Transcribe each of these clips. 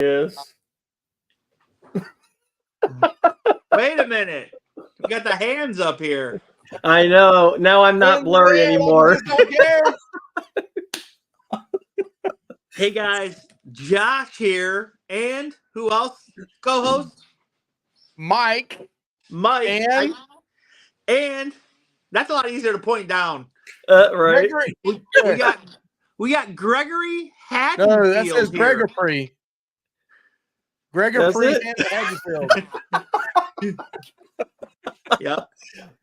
Yes. Wait a minute. We got the hands up here. I know. Now I'm not blurry anymore. Hey guys, Josh here, and who else? Co-host Mike. and that's a lot easier to point down. Right. We got Gregory Haddonfield. No, that says Gregory. Gregory Haddonfield. Yep.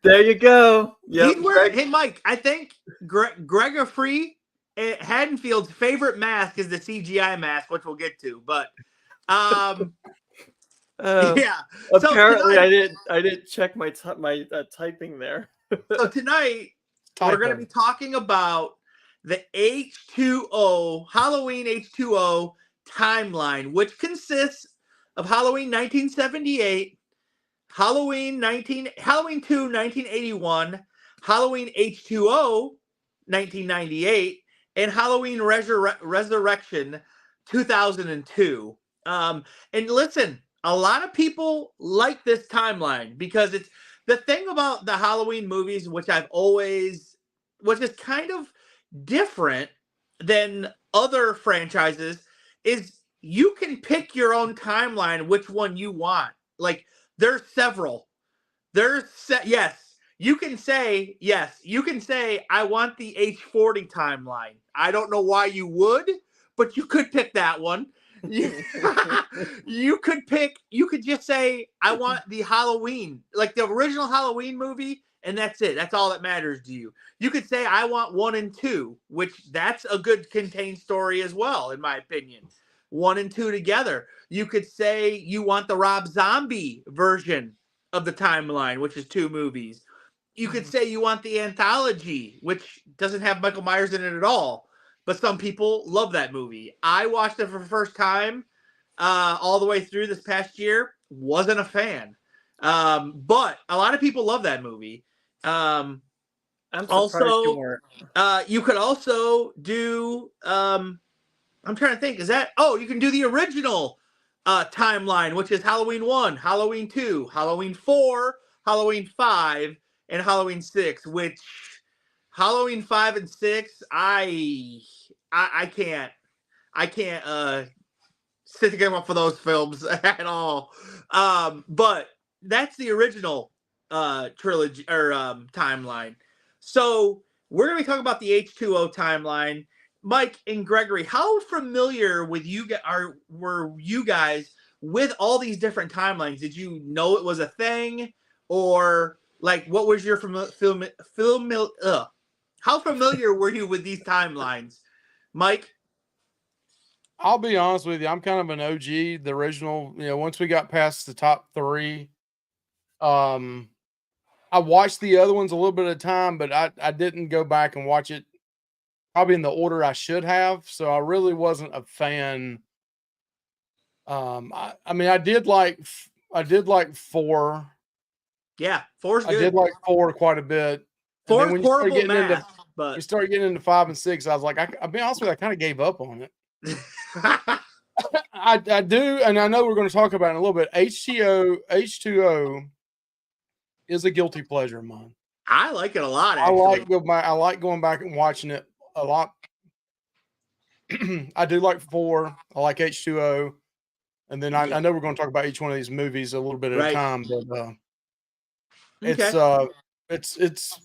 There you go. Yep. Hey, Mike, I think Gregory Haddonfield's favorite mask is the CGI mask, which we'll get to. But yeah. Apparently, so tonight, I didn't check my typing there. So tonight we're going to be talking about the H20 Halloween H20 timeline, which consists of Halloween 1978, Halloween 2 1981, Halloween H20 1998, and Halloween Resurrection 2002. And listen, a lot of people like this timeline because it's the thing about the Halloween movies, which is kind of different than other franchises, is you can pick your own timeline, which one you want. Like, there's several. You can say, I want the H40 timeline. I don't know why you would, but you could pick that one. You could just say, I want the Halloween, like the original Halloween movie, and that's it. That's all that matters to you. You could say, I want 1 and 2, which that's a good contained story as well, in my opinion. 1 and 2 together. You could say you want the Rob Zombie version of the timeline, which is 2 movies. You could say you want the anthology, which doesn't have Michael Myers in it at all, but some people love that movie. I watched it for the first time all the way through this past year. Wasn't a fan. But a lot of people love that movie. You could also do I'm trying to think. You can do the original timeline, which is Halloween 1, Halloween 2, Halloween 4, Halloween 5, and Halloween 6, which Halloween 5 and 6, I can't sit together for those films at all. But that's the original trilogy or timeline. So we're going to be talking about the H20 timeline. Mike and Gregory, how familiar were you guys with all these different timelines? Did you know it was a thing, or like what was your how familiar were you with these timelines, Mike? I'll be honest with you. I'm kind of an OG, the original. Once we got past the top 3, I watched the other ones a little bit at a time, but I didn't go back and watch it probably in the order I should have. So I really wasn't a fan. I did like 4. Yeah, 4's good. I did like 4 quite a bit. 4 is horrible math, but you start getting into 5 and 6. I was like, I'll be honest with you, I kind of gave up on it. I do, and I know we're going to talk about it in a little bit. H20 is a guilty pleasure of mine. I like it a lot, actually. I like going back and watching it a lot. I do like 4. I like H20. And then I know we're going to talk about each one of these movies a little bit at a time, but it's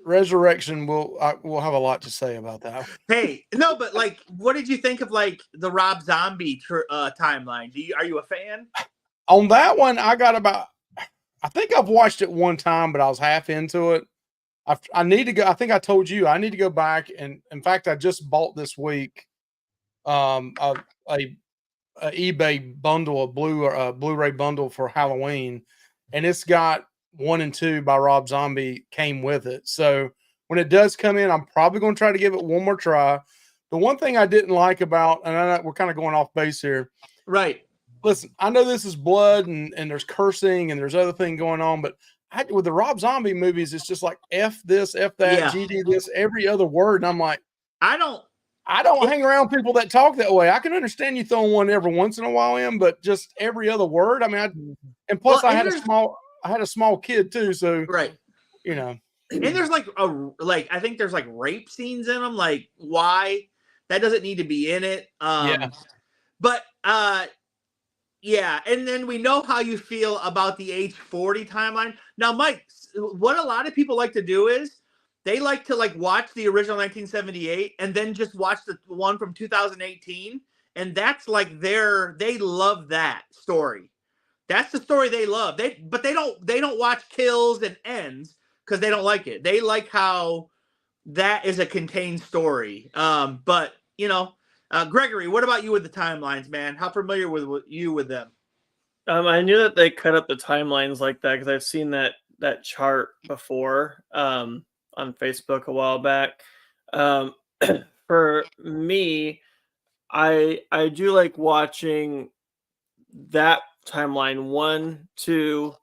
Resurrection. We'll have a lot to say about that. Hey, no, but like, what did you think of like the Rob Zombie timeline? Are you a fan? On that one, I think I've watched it one time, but I was half into it. I need to go. I think I told you I need to go back, and in fact, I just bought this week a eBay bundle, a Blu-ray bundle for Halloween, and it's got 1 and 2 by Rob Zombie came with it. So when it does come in, I'm probably going to try to give it one more try. The one thing I didn't like about, and I know we're kind of going off base here, right? Listen, I know this is blood and there's cursing and there's other thing going on, but with the Rob Zombie movies, it's just like F this, F that, GD this, every other word. And I'm like, I don't I don't hang around people that talk that way. I can understand you throwing one every once in a while in, but just every other word. I mean, and plus Well, I had a small kid too, so right. you know. And there's I think there's like rape scenes in them. Like, why? That doesn't need to be in it. Yeah. But yeah, and then we know how you feel about the H40 timeline. Now, Mike, what a lot of people like to do is they like to like watch the original 1978 and then just watch the one from 2018, and that's like they love that story. That's the story they love. But they don't watch kills and ends because they don't like it. They like how that is a contained story. But Gregory, what about you with the timelines, man? How familiar with you with them? I knew that they cut up the timelines like that because I've seen that chart before on Facebook a while back. For me, I do like watching that timeline 1, 2,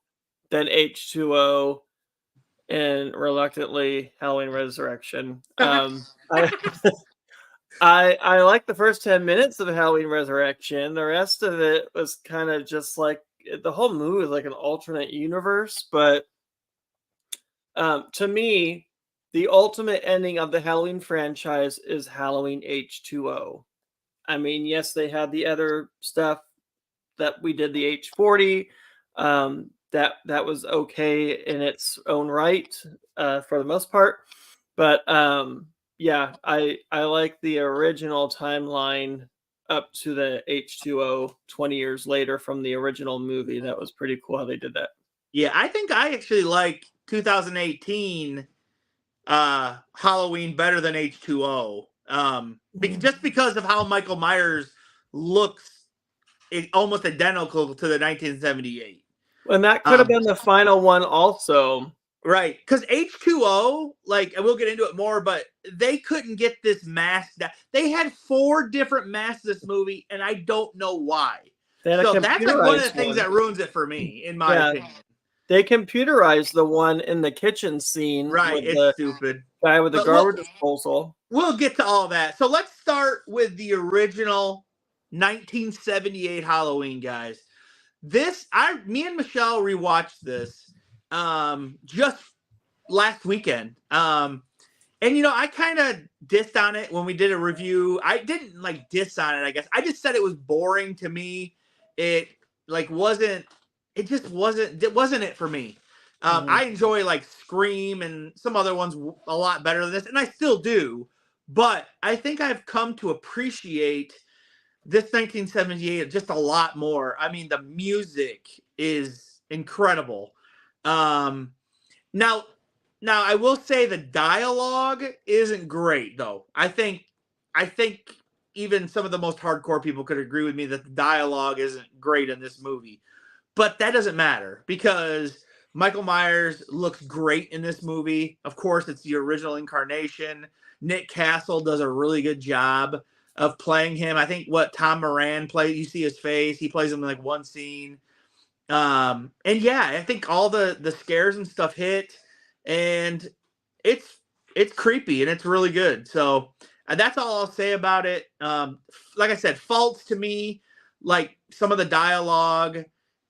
then H2O, and reluctantly Halloween Resurrection. I like the first 10 minutes of Halloween Resurrection. The rest of it was kind of just like the whole movie was like an alternate universe. But to me, the ultimate ending of the Halloween franchise is Halloween H2O. I mean, yes, they had the other stuff that we did, the H40. That was okay in its own right for the most part. But yeah, I like the original timeline up to the H2O 20 years later from the original movie. That was pretty cool how they did that. Yeah, I think I actually like 2018 Halloween better than H2O. Just because of how Michael Myers looks almost identical to the 1978. And that could have been the final one also. Right, because H2O, like, and we'll get into it more, but they couldn't get this mask down. They had 4 different masks this movie, and I don't know why. So that's like one of the things that ruins it for me, in my opinion. They computerized the one in the kitchen scene. Right, it's stupid. Guy with the garbage disposal. We'll get to all that. So let's start with the original 1978 Halloween, guys. Me and Michelle rewatched this just last weekend. And I kind of dissed on it when we did a review. I didn't like diss on it, I guess. I just said it was boring to me. It wasn't it for me. I enjoy like Scream and some other ones a lot better than this, and I still do. But I think I've come to appreciate this 1978 just a lot more. I mean, the music is incredible. Now I will say the dialogue isn't great, though. I think even some of the most hardcore people could agree with me that the dialogue isn't great in this movie. But that doesn't matter because Michael Myers looks great in this movie. Of course, it's the original incarnation. Nick Castle does a really good job of playing him. I think what Tom Moran plays, you see his face. He plays him in like one scene. And yeah, I think all the scares and stuff hit, and it's creepy and it's really good. So that's all I'll say about it. Like I said, faults to me, like some of the dialogue.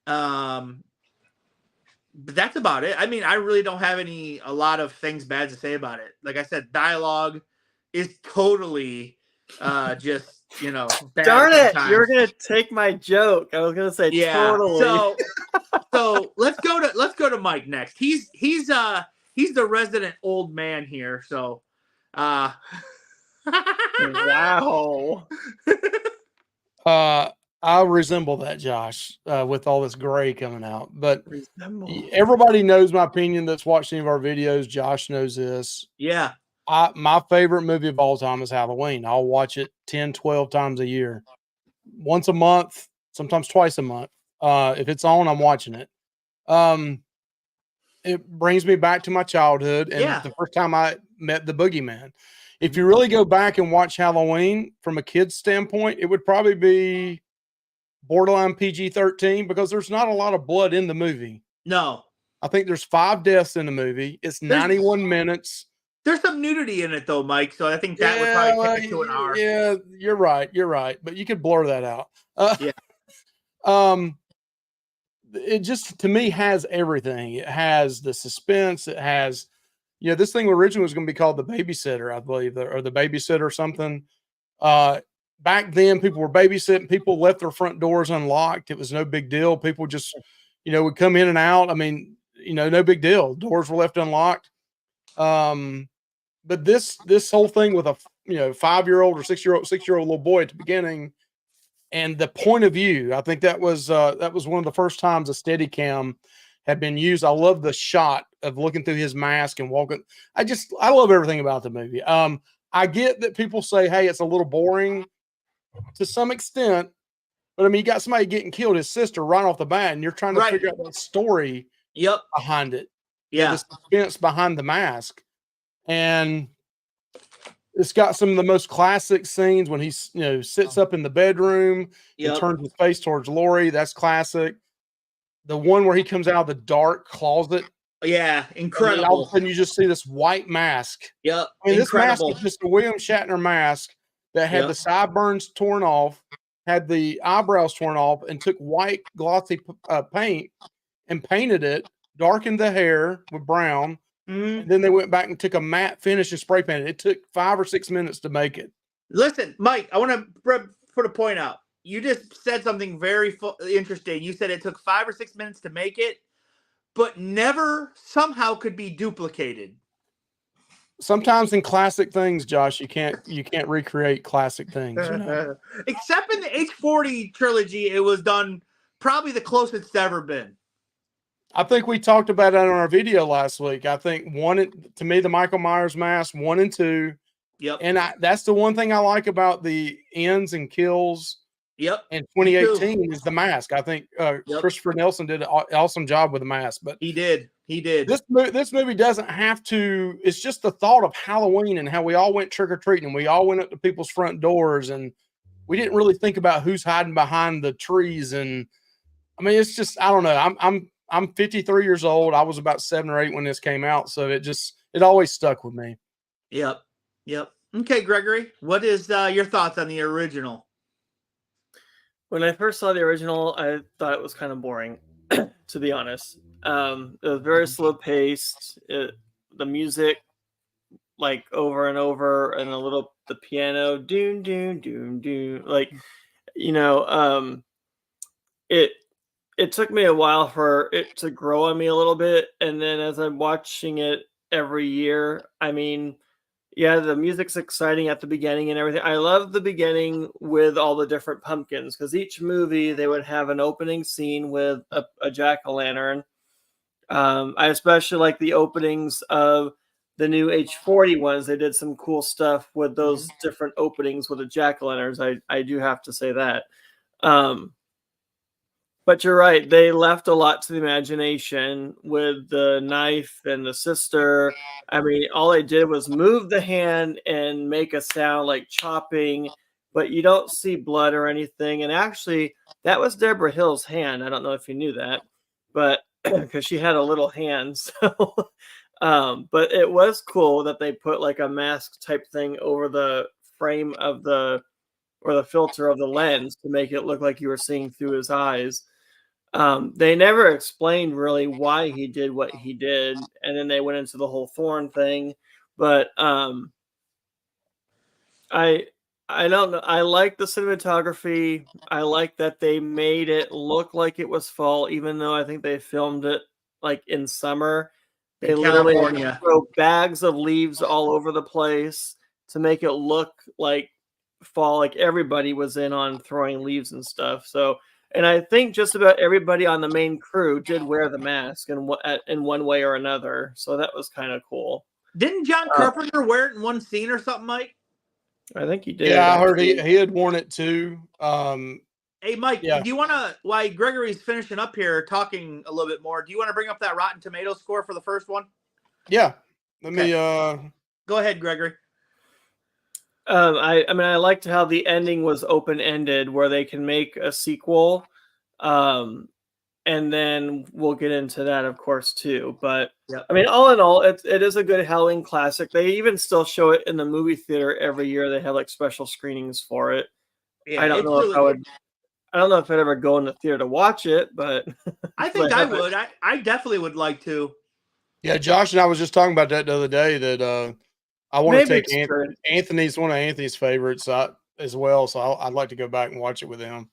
But that's about it. I mean, I really don't have a lot of things bad to say about it. Like I said, dialogue is totally just bad. Darn it, you're gonna take my joke. I was gonna say totally. So let's go to Mike next. He's the resident old man here. So wow. I resemble that, Josh, with all this gray coming out. But everybody knows my opinion that's watched any of our videos. Josh knows this. Yeah. My favorite movie of all time is Halloween. I'll watch it 10, 12 times a year. Once a month, sometimes twice a month. If it's on, I'm watching it. It brings me back to my childhood and the first time I met the boogeyman. If you really go back and watch Halloween from a kid's standpoint, it would probably be borderline PG-13 because there's not a lot of blood in the movie. No. I think there's 5 deaths in the movie. It's 91 minutes. There's some nudity in it though, Mike. So I think that would probably take it to an R. Yeah, you're right. But you could blur that out. Yeah. It just to me has everything. It has the suspense. It has, this thing originally was going to be called The Babysitter, I believe, or The Babysitter or something. Back then, people were babysitting. People left their front doors unlocked. It was no big deal. People just, would come in and out. I mean, no big deal. Doors were left unlocked. But this whole thing with a 5-year-old or 6-year-old little boy at the beginning, and the point of view, I think that was one of the first times a Steadicam had been used. I love the shot of looking through his mask and walking. I love everything about the movie. I get that people say, hey, it's a little boring to some extent, but I mean, you got somebody getting killed, his sister, right off the bat, and you're trying to figure out that story behind it. Yeah. The suspense behind the mask. And it's got some of the most classic scenes when he, sits up in the bedroom and turns his face towards Lori. That's classic. The one where he comes out of the dark closet. Yeah, incredible. All of a sudden, you just see this white mask. Yep. I mean, this mask is just a William Shatner mask that had the sideburns torn off, had the eyebrows torn off, and took white glossy paint and painted it, darkened the hair with brown. Mm-hmm. And then they went back and took a matte finish and spray painted. It took 5 or 6 minutes to make it. Listen, Mike, I want to put a point out. You just said something very interesting. You said it took 5 or 6 minutes to make it, but never somehow could be duplicated. Sometimes in classic things, Josh, you can't recreate classic things. Except in the H20 trilogy, it was done probably the closest it's ever been. I think we talked about it on our video last week. I think to me, the Michael Myers mask 1 and 2. Yep. And that's the one thing I like about the ends and kills. Yep. In 2018 is the mask. I think Christopher Nelson did an awesome job with the mask. But he did. This movie doesn't have to. It's just the thought of Halloween and how we all went trick or treating and we all went up to people's front doors and we didn't really think about who's hiding behind the trees. And I mean, it's just, I don't know. I'm 53 years old. I was about 7 or 8 when this came out. So it always stuck with me. Yep. Okay, Gregory, what is your thoughts on the original? When I first saw the original, I thought it was kind of boring, to be honest. It was very slow paced. The music, like over and over, and the piano, doom, doom, doom, doom. Like, it took me a while for it to grow on me a little bit. And then as I'm watching it every year, I mean, yeah, the music's exciting at the beginning and everything. I love the beginning with all the different pumpkins because each movie they would have an opening scene with a jack-o'-lantern. I especially like the openings of the new H20 ones. They did some cool stuff with those different openings with the jack-o'-lanterns. I do have to say that. But you're right. They left a lot to the imagination with the knife and the sister. I mean, all they did was move the hand and make a sound like chopping, but you don't see blood or anything. And actually, that was Deborah Hill's hand. I don't know if you knew that, but because she had a little hand. So, but it was cool that they put like a mask type thing over the frame of the filter of the lens to make it look like you were seeing through his eyes. They never explained really why he did what he did, and then they went into the whole thorn thing. But I don't know. I like the cinematography. I like that they made it look like it was fall, even though I think they filmed it like in summer. They literally throw bags of leaves all over the place to make it look like fall, like everybody was in on throwing leaves and stuff. So. And I think just about everybody on the main crew did wear the mask in one way or another. So that was kind of cool. Didn't John Carpenter wear it in one scene or something, Mike? I think he did. Yeah, I heard he had worn it too. Hey, Mike, do you want to, while Gregory's finishing up here talking a little bit more, do you want to bring up that Rotten Tomatoes score for the first one? Yeah. Let me go ahead, Gregory. I mean, I liked how the ending was open-ended, where they can make a sequel. and then we'll get into that, of course, too. But Yep. I mean, all in all, it is a good Halloween classic. They even still show it in the movie theater every year. They have like special screenings for it. Yeah, I don't it's know if really I good. would. I don't know if I'd ever go in the theater to watch it, but I because think I I haven't. would. I definitely would like to. Yeah, Josh and I was just talking about that the other day that I want to Maybe take experience. Anthony's one of Anthony's favorites as well, so I'd like to go back and watch it with him.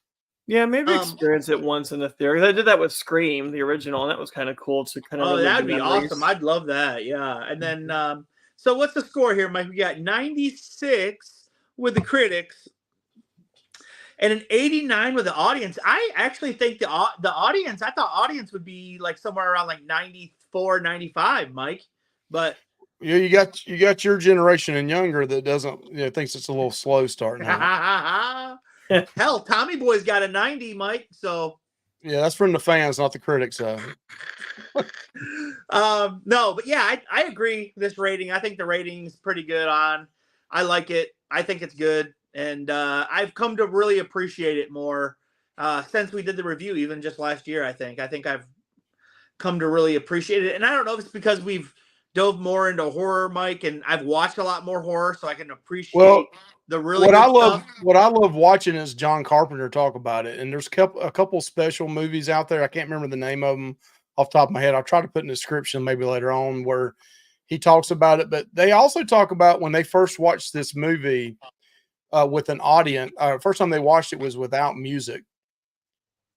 Yeah, maybe Um, experience it once in the theater. 'Cause I did that with Scream, the original, and that was kind of cool to kind of oh, relive the that'd be awesome. memories. I'd love that. Yeah. And then, Mhm. so what's the score here, Mike? We got 96 with the critics and an 89 with the audience. I actually think the audience, I thought audience would be like somewhere around like 94, 95, Mike. But Yeah, you got your generation and younger that doesn't thinks it's a little slow starting out. hell, Tommy Boy's got a 90, Mike. So Yeah, that's from the fans, not the critics. no, but yeah, I agree this rating. I think the rating's pretty good on. I like it. I think it's good. And I've come to really appreciate it more since we did the review, even just last year, I think. I think I've come to really appreciate it. And I don't know if it's because we've dove more into horror, Mike, and I've watched a lot more horror, so I can appreciate Well, the really good stuff. what I love watching is John Carpenter talk about it. And there's a couple special movies out there. I can't remember the name of them off the top of my head. I'll try to put in the description maybe later on where he talks about it. But they also talk about when they first watched this movie with an audience. First time they watched it was without music,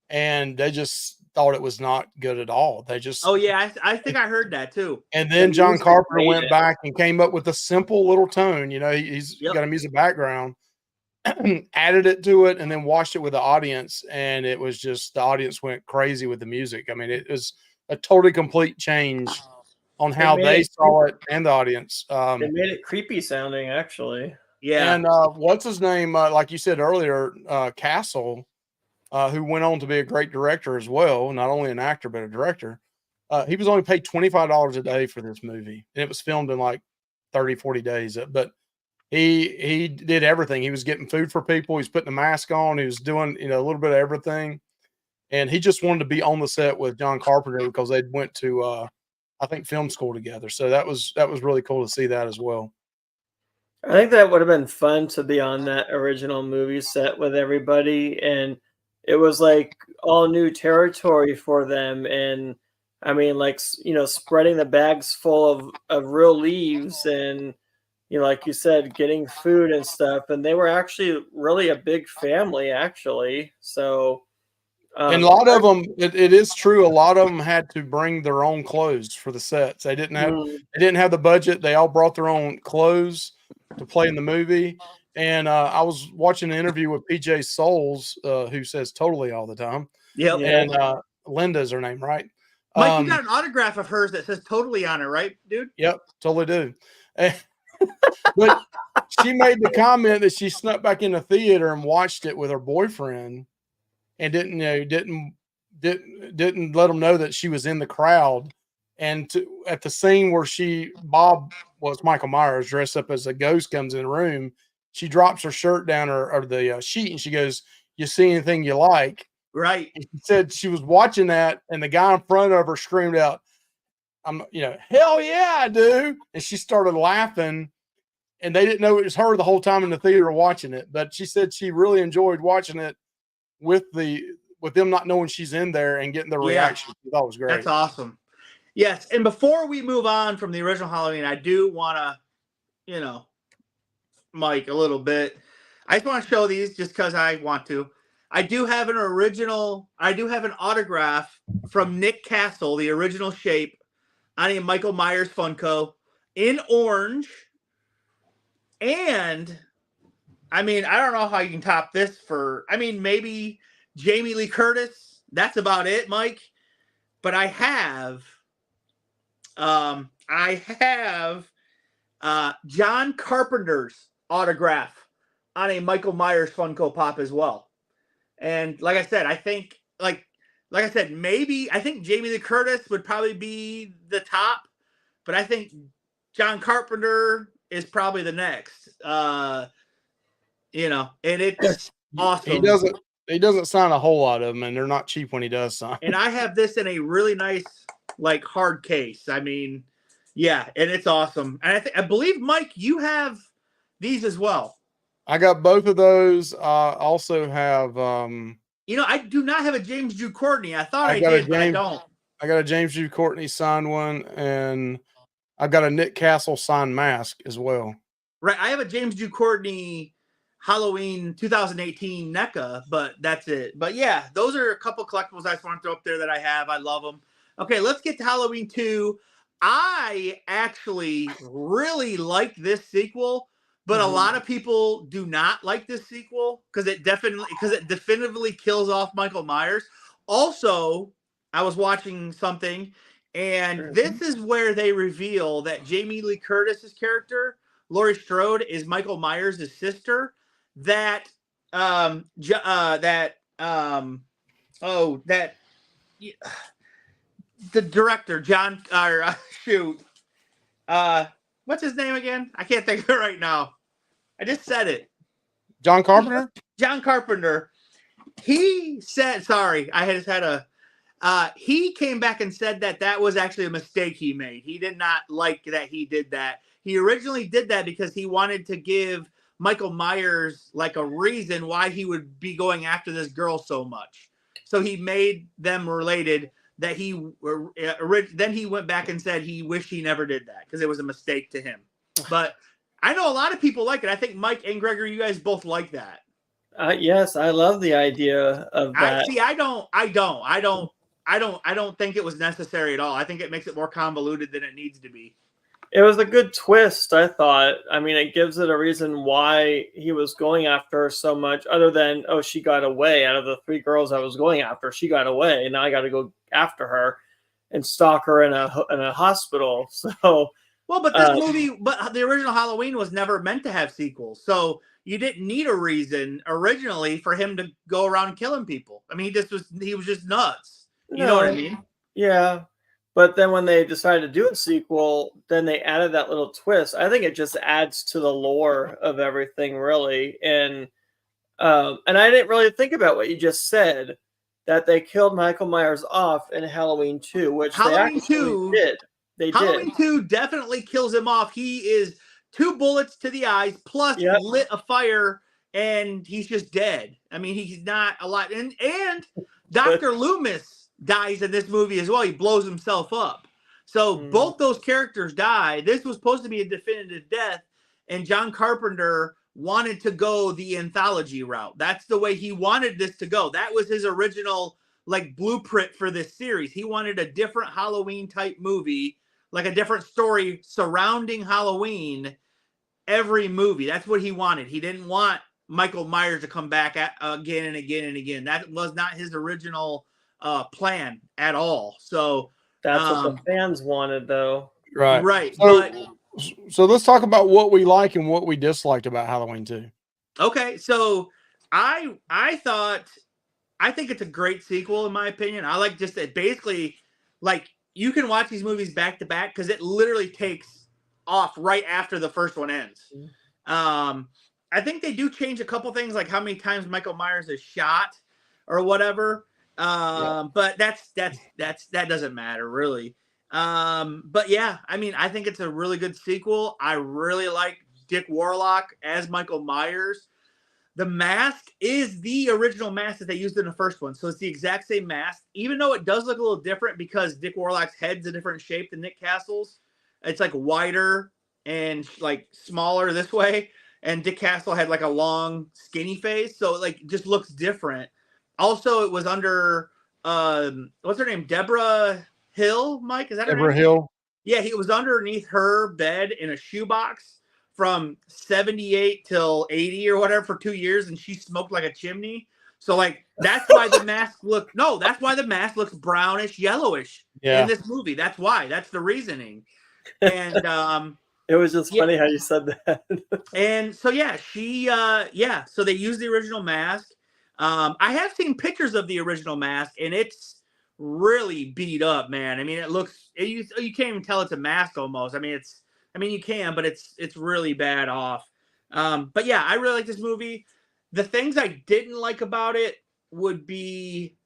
and they just thought it was not good at all. They just Oh, yeah, I think I heard that too. and The then John music Carpenter made went it. back and came up with a simple little tone. He's Yep. got a music background, added it to it, and then watched it with the audience. And it was just the audience went crazy with the music. I mean, it was a totally complete change on It how made they it saw it and the audience. It made it creepy sounding, actually. Yeah. And what's his name? Like you said earlier, Castle, who went on to be a great director as well, not only an actor but a director. He was only paid $25 a day for this movie, and it was filmed in like 30, 40 days. But he did everything. He was getting food for people. He was putting a mask on. He was doing a little bit of everything, and he just wanted to be on the set with John Carpenter because they went to I think film school together. So that was really cool to see that as well. I think that would have been fun to be on that original movie set with everybody, and it was like all new territory for them. And I mean, like spreading the bags full of real leaves, and like you said, getting food and stuff. And they were actually really a big family, actually. So And a um, lot of them, it is true. A lot of them had to bring their own clothes for the sets. mm, They didn't have the budget. They all brought their own clothes to play in the movie. And I was watching an interview with PJ Souls, who says totally all the time. Yep. yeah, And Linda's her name, right? Mike, you got an autograph of hers that says totally on it, right, dude? Yep, totally do. But she made the comment that she snuck back in the theater and watched it with her boyfriend, and didn't let them know that she was in the crowd. And at the scene where Bob was Michael Myers dressed up as a ghost comes in the room, she drops her shirt down or the sheet and she goes, "You see anything you like?" Right. And she said she was watching that, and the guy in front of her screamed out, "Hell yeah, I do!" And she started laughing, and they didn't know it was her the whole time in the theater watching it. But she said she really enjoyed watching it with them not knowing she's in there and getting the reaction. That was great. That's awesome. Yes, and before we move on from the original Halloween, I do want to, Mike, a little bit. I just want to show these just because I want to. I do have an autograph from Nick Castle, the original shape, on a Michael Myers Funko in orange. And, I mean, I don't know how you can top this maybe Jamie Lee Curtis. That's about it, Mike. But I have John Carpenter's autograph on a Michael Myers Funko Pop as well. And like I said, I think maybe I think Jamie Lee Curtis would probably be the top, but I think John Carpenter is probably the next. And it's awesome. He doesn't sign a whole lot of them, and they're not cheap when he does sign. And I have this in a really nice, like, hard case. I mean, yeah, and it's awesome. And I believe, Mike, you have these as well. I got both of those. Also have I do not have a James Drew Courtney. I thought I got a did, but I James- don't. I got a James Drew Courtney signed one, and I've got a Nick Castle signed mask as well. Right, I have a James Drew Courtney Halloween 2018 NECA, but that's it. But yeah, those are a couple collectibles I just want to throw up there that I have. I love them. Okay, let's get to Halloween 2. I actually really like this sequel, but a lot of people do not like this sequel because it definitively kills off Michael Myers. Also, I was watching something, and this is where they reveal that Jamie Lee Curtis's character, Laurie Strode, is Michael Myers' sister. The director, John, what's his name again? I can't think of it right now. I just said it. John Carpenter? John Carpenter. He said, sorry, I just had a, he came back and said that was actually a mistake he made. He did not like that he did that. He originally did that because he wanted to give Michael Myers like a reason why he would be going after this girl so much. So he made them related that then he went back and said he wished he never did that because it was a mistake to him. But I know a lot of people like it. I think Mike and Gregory, you guys both like that. Yes, I love the idea of that. I don't think it was necessary at all. I think it makes it more convoluted than it needs to be. It was a good twist, I thought. I mean, it gives it a reason why he was going after her so much, other than, oh, she got away. Out of the 3 girls I was going after, she got away, and now I got to go after her and stalk her in a hospital. So, well, but this movie, but the original Halloween was never meant to have sequels, so you didn't need a reason originally for him to go around killing people. I mean, he was just nuts. You know what I mean? Yeah. But then when they decided to do a sequel, then they added that little twist. I think it just adds to the lore of everything, really. And I didn't really think about what you just said, that they killed Michael Myers off in Halloween 2, which Halloween they actually did. They Halloween did. 2 definitely kills him off. He is 2 bullets to the eyes, plus lit a fire, and he's just dead. I mean, he's not alive. And Dr. Loomis dies in this movie as well. He blows himself up. So both those characters die. This was supposed to be a definitive death, and John Carpenter wanted to go the anthology route. That's the way he wanted this to go. That was his original like blueprint for this series. He wanted a different Halloween type movie, like a different story surrounding Halloween every movie. That's what he wanted. He didn't want Michael Myers to come back again and again and again. That was not his original plan at all. So that's what the fans wanted, though. Right. So let's talk about what we like and what we disliked about Halloween 2. Okay, so I think it's a great sequel in my opinion. I like just that basically, like, you can watch these movies back to back because it literally takes off right after the first one ends. I think they do change a couple things, like how many times Michael Myers is shot or whatever. But that doesn't matter really. But yeah, I mean, I think it's a really good sequel. I really like Dick Warlock as Michael Myers. The mask is the original mask that they used in the first one. So it's the exact same mask, even though it does look a little different because Dick Warlock's head's a different shape than Nick Castle's. It's like wider and like smaller this way. And Dick Castle had like a long, skinny face. So it like just looks different. Also, it was under, what's her name? Deborah Hill, Mike? Is that her name? Deborah Hill? Yeah, he was underneath her bed in a shoebox from 78 till 80 or whatever for 2 years, and she smoked like a chimney. So like that's why the mask looks brownish, yellowish in this movie. That's why. That's the reasoning. And it was just funny how you said that. And so yeah, so they used the original mask. I have seen pictures of the original mask, and it's really beat up, man. I mean, you can't even tell it's a mask almost. I mean, you can, but it's really bad off. But yeah, I really like this movie. The things I didn't like about it, would be,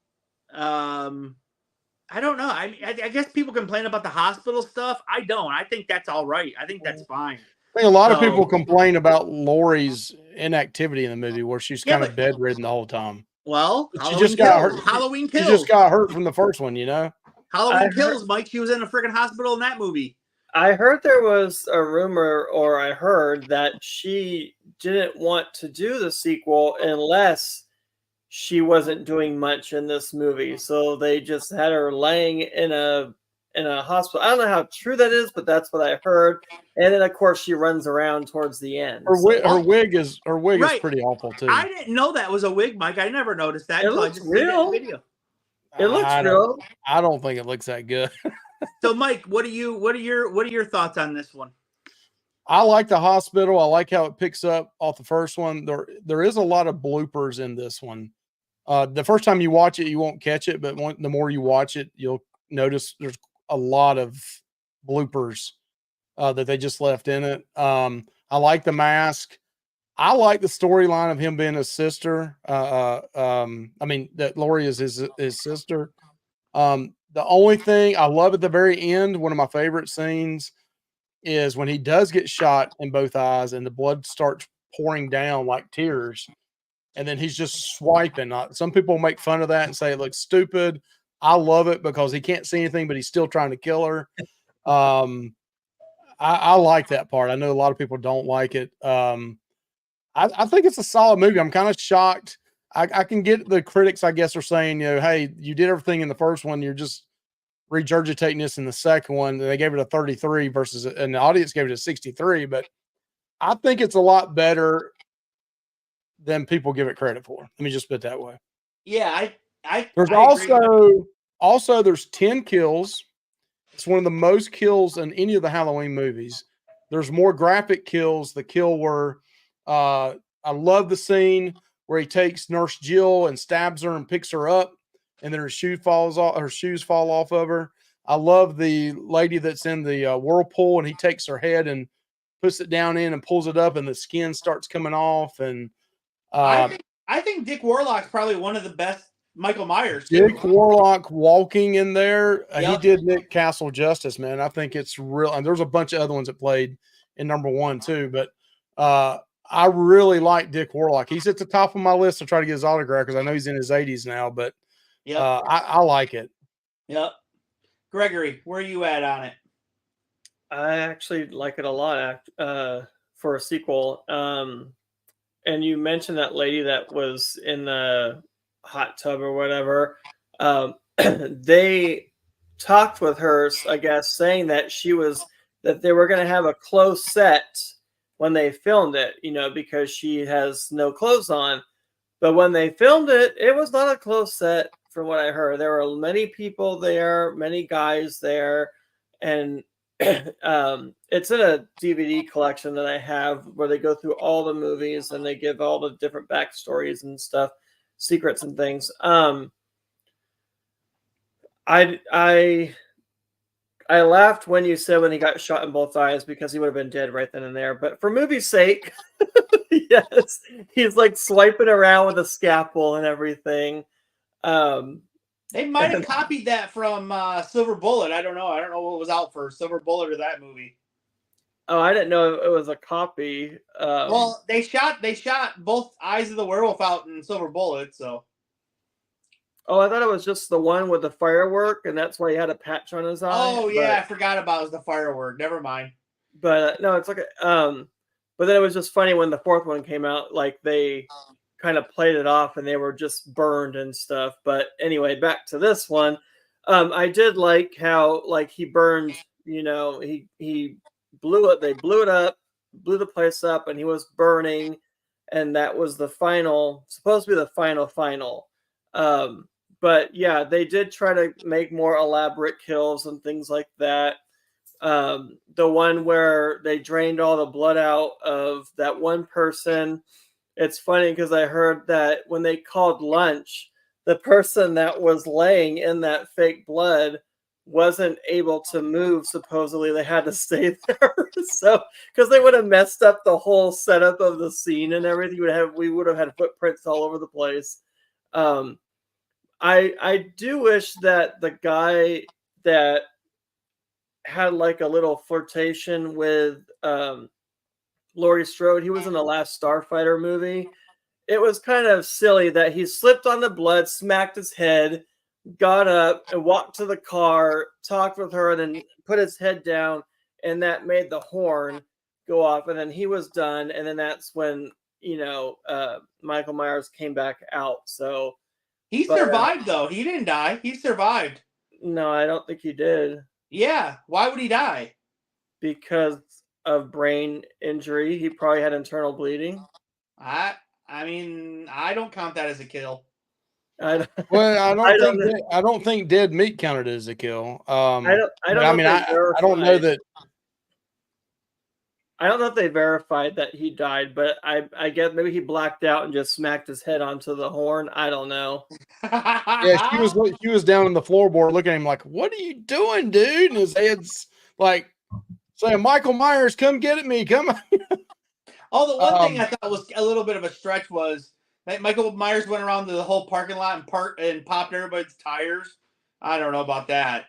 I don't know. I mean, I guess people complain about the hospital stuff. I don't. I think that's all right. I think that's fine. I think a lot of So- people complain about Laurie's inactivity in the movie, where she's Yeah, kind of but- bedridden the whole time. Well, She Halloween just got kills. hurt. Halloween She kills. just got hurt from the first one, you know. Halloween I kills, Mike. She was in a freaking hospital in that movie. I heard there was a rumor, or I heard that she didn't want to do the sequel unless she wasn't doing much in this movie. So they just had her laying in a hospital. I don't know how true that is, but that's what I heard. And then of course she runs around towards the end. Her So wig is Right. pretty awful too. I didn't know that was a wig, Mike. I never noticed that It until I looks just seen it in real. the video. it looks I real. don't think it looks that good. So, Mike, what are your thoughts on this one? I like the hospital. I like how it picks up off the first one. There is a lot of bloopers in this one. The first time you watch it, you won't catch it, but the more you watch it, you'll notice there's a lot of bloopers that they just left in it. I like the mask. I like the storyline of him being his sister. I mean, that Laurie is his sister. The only thing I love at the very end, one of my favorite scenes, is when he does get shot in both eyes and the blood starts pouring down like tears. And then he's just swiping. Some people make fun of that and say it looks stupid. I love it because he can't see anything, but he's still trying to kill her. I like that part. I know a lot of people don't like it. I think it's a solid movie. I'm kind of shocked. I can get the critics, I guess, are saying, hey, you did everything in the first one. You're just regurgitating this in the second one. They gave it a 33 and the audience gave it a 63. But I think it's a lot better than people give it credit for. Let me just put it that way. Yeah, There's agree. also there's 10 kills. It's one of the most kills in any of the Halloween movies. There's more graphic kills. The kill where I love the scene where he takes Nurse Jill and stabs her and picks her up, and then her shoes fall off of her. I love the lady that's in the whirlpool, and he takes her head and puts it down in and pulls it up, and the skin starts coming off. And I think Dick Warlock's probably one of the best Michael Myers. Too. Dick Warlock walking in there, he Yep. did Nick Castle justice, man. I think it's real. And there's a bunch of other ones that played in number one too, but I really like Dick Warlock. He's at the top of my list to try to get his autograph because I know he's in his 80s now, but I like it. Yep. Gregory, where are you at on it? I actually like it a lot for a sequel. And you mentioned that lady that was in the hot tub or whatever. They talked with her, I guess, saying that that they were going to have a closed set when they filmed it, because she has no clothes on. But when they filmed it, it was not a closed set from what I heard. There were many people there, many guys there, and it's in a DVD collection that I have where they go through all the movies and they give all the different backstories and stuff, secrets and things. I laughed when you said when he got shot in both eyes because he would have been dead right then and there. But for movie's sake, yes, he's like swiping around with a scalpel and everything. They might have copied that from Silver Bullet. I don't know. I don't know what was out for Silver Bullet or that movie. Oh, I didn't know it was a copy. Well, they shot both eyes of the werewolf out in Silver Bullet, so. Oh, I thought it was just the one with the firework, and that's why he had a patch on his eye. Oh yeah, I forgot about it was the firework. Never mind. But no, it's like but then it was just funny when the fourth one came out, like they kind of played it off and they were just burned and stuff. But anyway, back to this one. I did like how he burned, he blew it, they blew it up, blew the place up, and he was burning, and that was the final, supposed to be the final. But yeah, they did try to make more elaborate kills and things like that. The one where they drained all the blood out of that one person. It's funny because I heard that when they called lunch, the person that was laying in that fake blood wasn't able to move. Supposedly they had to stay there. So, because they would have messed up the whole setup of the scene and everything, we would have had footprints all over the place. Um, I do wish that the guy that had like a little flirtation with Laurie Strode, he was in the last Starfighter movie. It was kind of silly that he slipped on the blood, smacked his head, got up and walked to the car, talked with her, and then put his head down, and that made the horn go off, and then he was done, and then that's when Michael Myers came back out. So, He but survived though. He didn't die. He survived. no, I don't think he did Yeah. Why would he die? because of brain injury. He probably had internal bleeding. I mean, I don't count that as a kill. I Well, I don't know. I don't think dead meat counted as a kill. I don't But know I if mean, they I don't know verified. that. I don't know if they verified that he died, but I guess maybe he blacked out and just smacked his head onto the horn. I don't know. Yeah, she was down on the floorboard looking at him like, "What are you doing, dude?" And his head's like saying, "Michael Myers, come get at me, come." Oh, the one thing I thought was a little bit of a stretch was that Michael Myers went around the whole parking lot and popped everybody's tires. I don't know about that.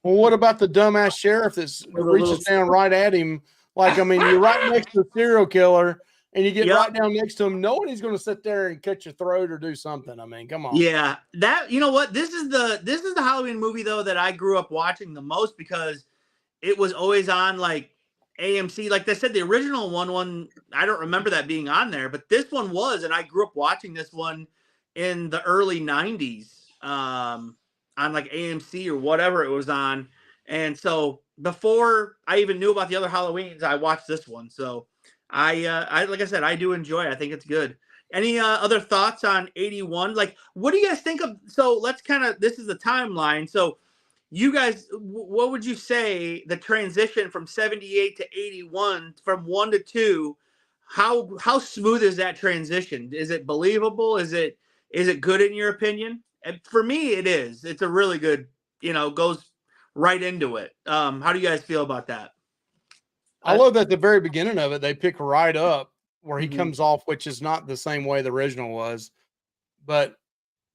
Well, what about the dumbass sheriff that With a reaches little down right at him? Like, I mean, you're right next to the serial killer, and you get Yep. right down next to him, knowing he's going to sit there and cut your throat or do something. I mean, come on. Yeah, that you know what? This is the Halloween movie though that I grew up watching the most because it was always on like AMC. Like they said, the original one I don't remember that being on there, but this one was, and I grew up watching this one in the early '90s on like AMC or whatever it was on. And so before I even knew about the other Halloweens, I watched this one. So I like I said, I do enjoy it. I think it's good. Any other thoughts on 81? Like, what do you guys think of? So let's kind of, this is the timeline. So you guys, what would you say the transition from 78 to 81, from 1 to 2, how smooth is that transition? Is it believable? Is it good in your opinion? And for me, it is. It's a really good, goes right into it. How do you guys feel about that? I love that at the very beginning of it, they pick right up where he Mhm. comes off, which is not the same way the original was, but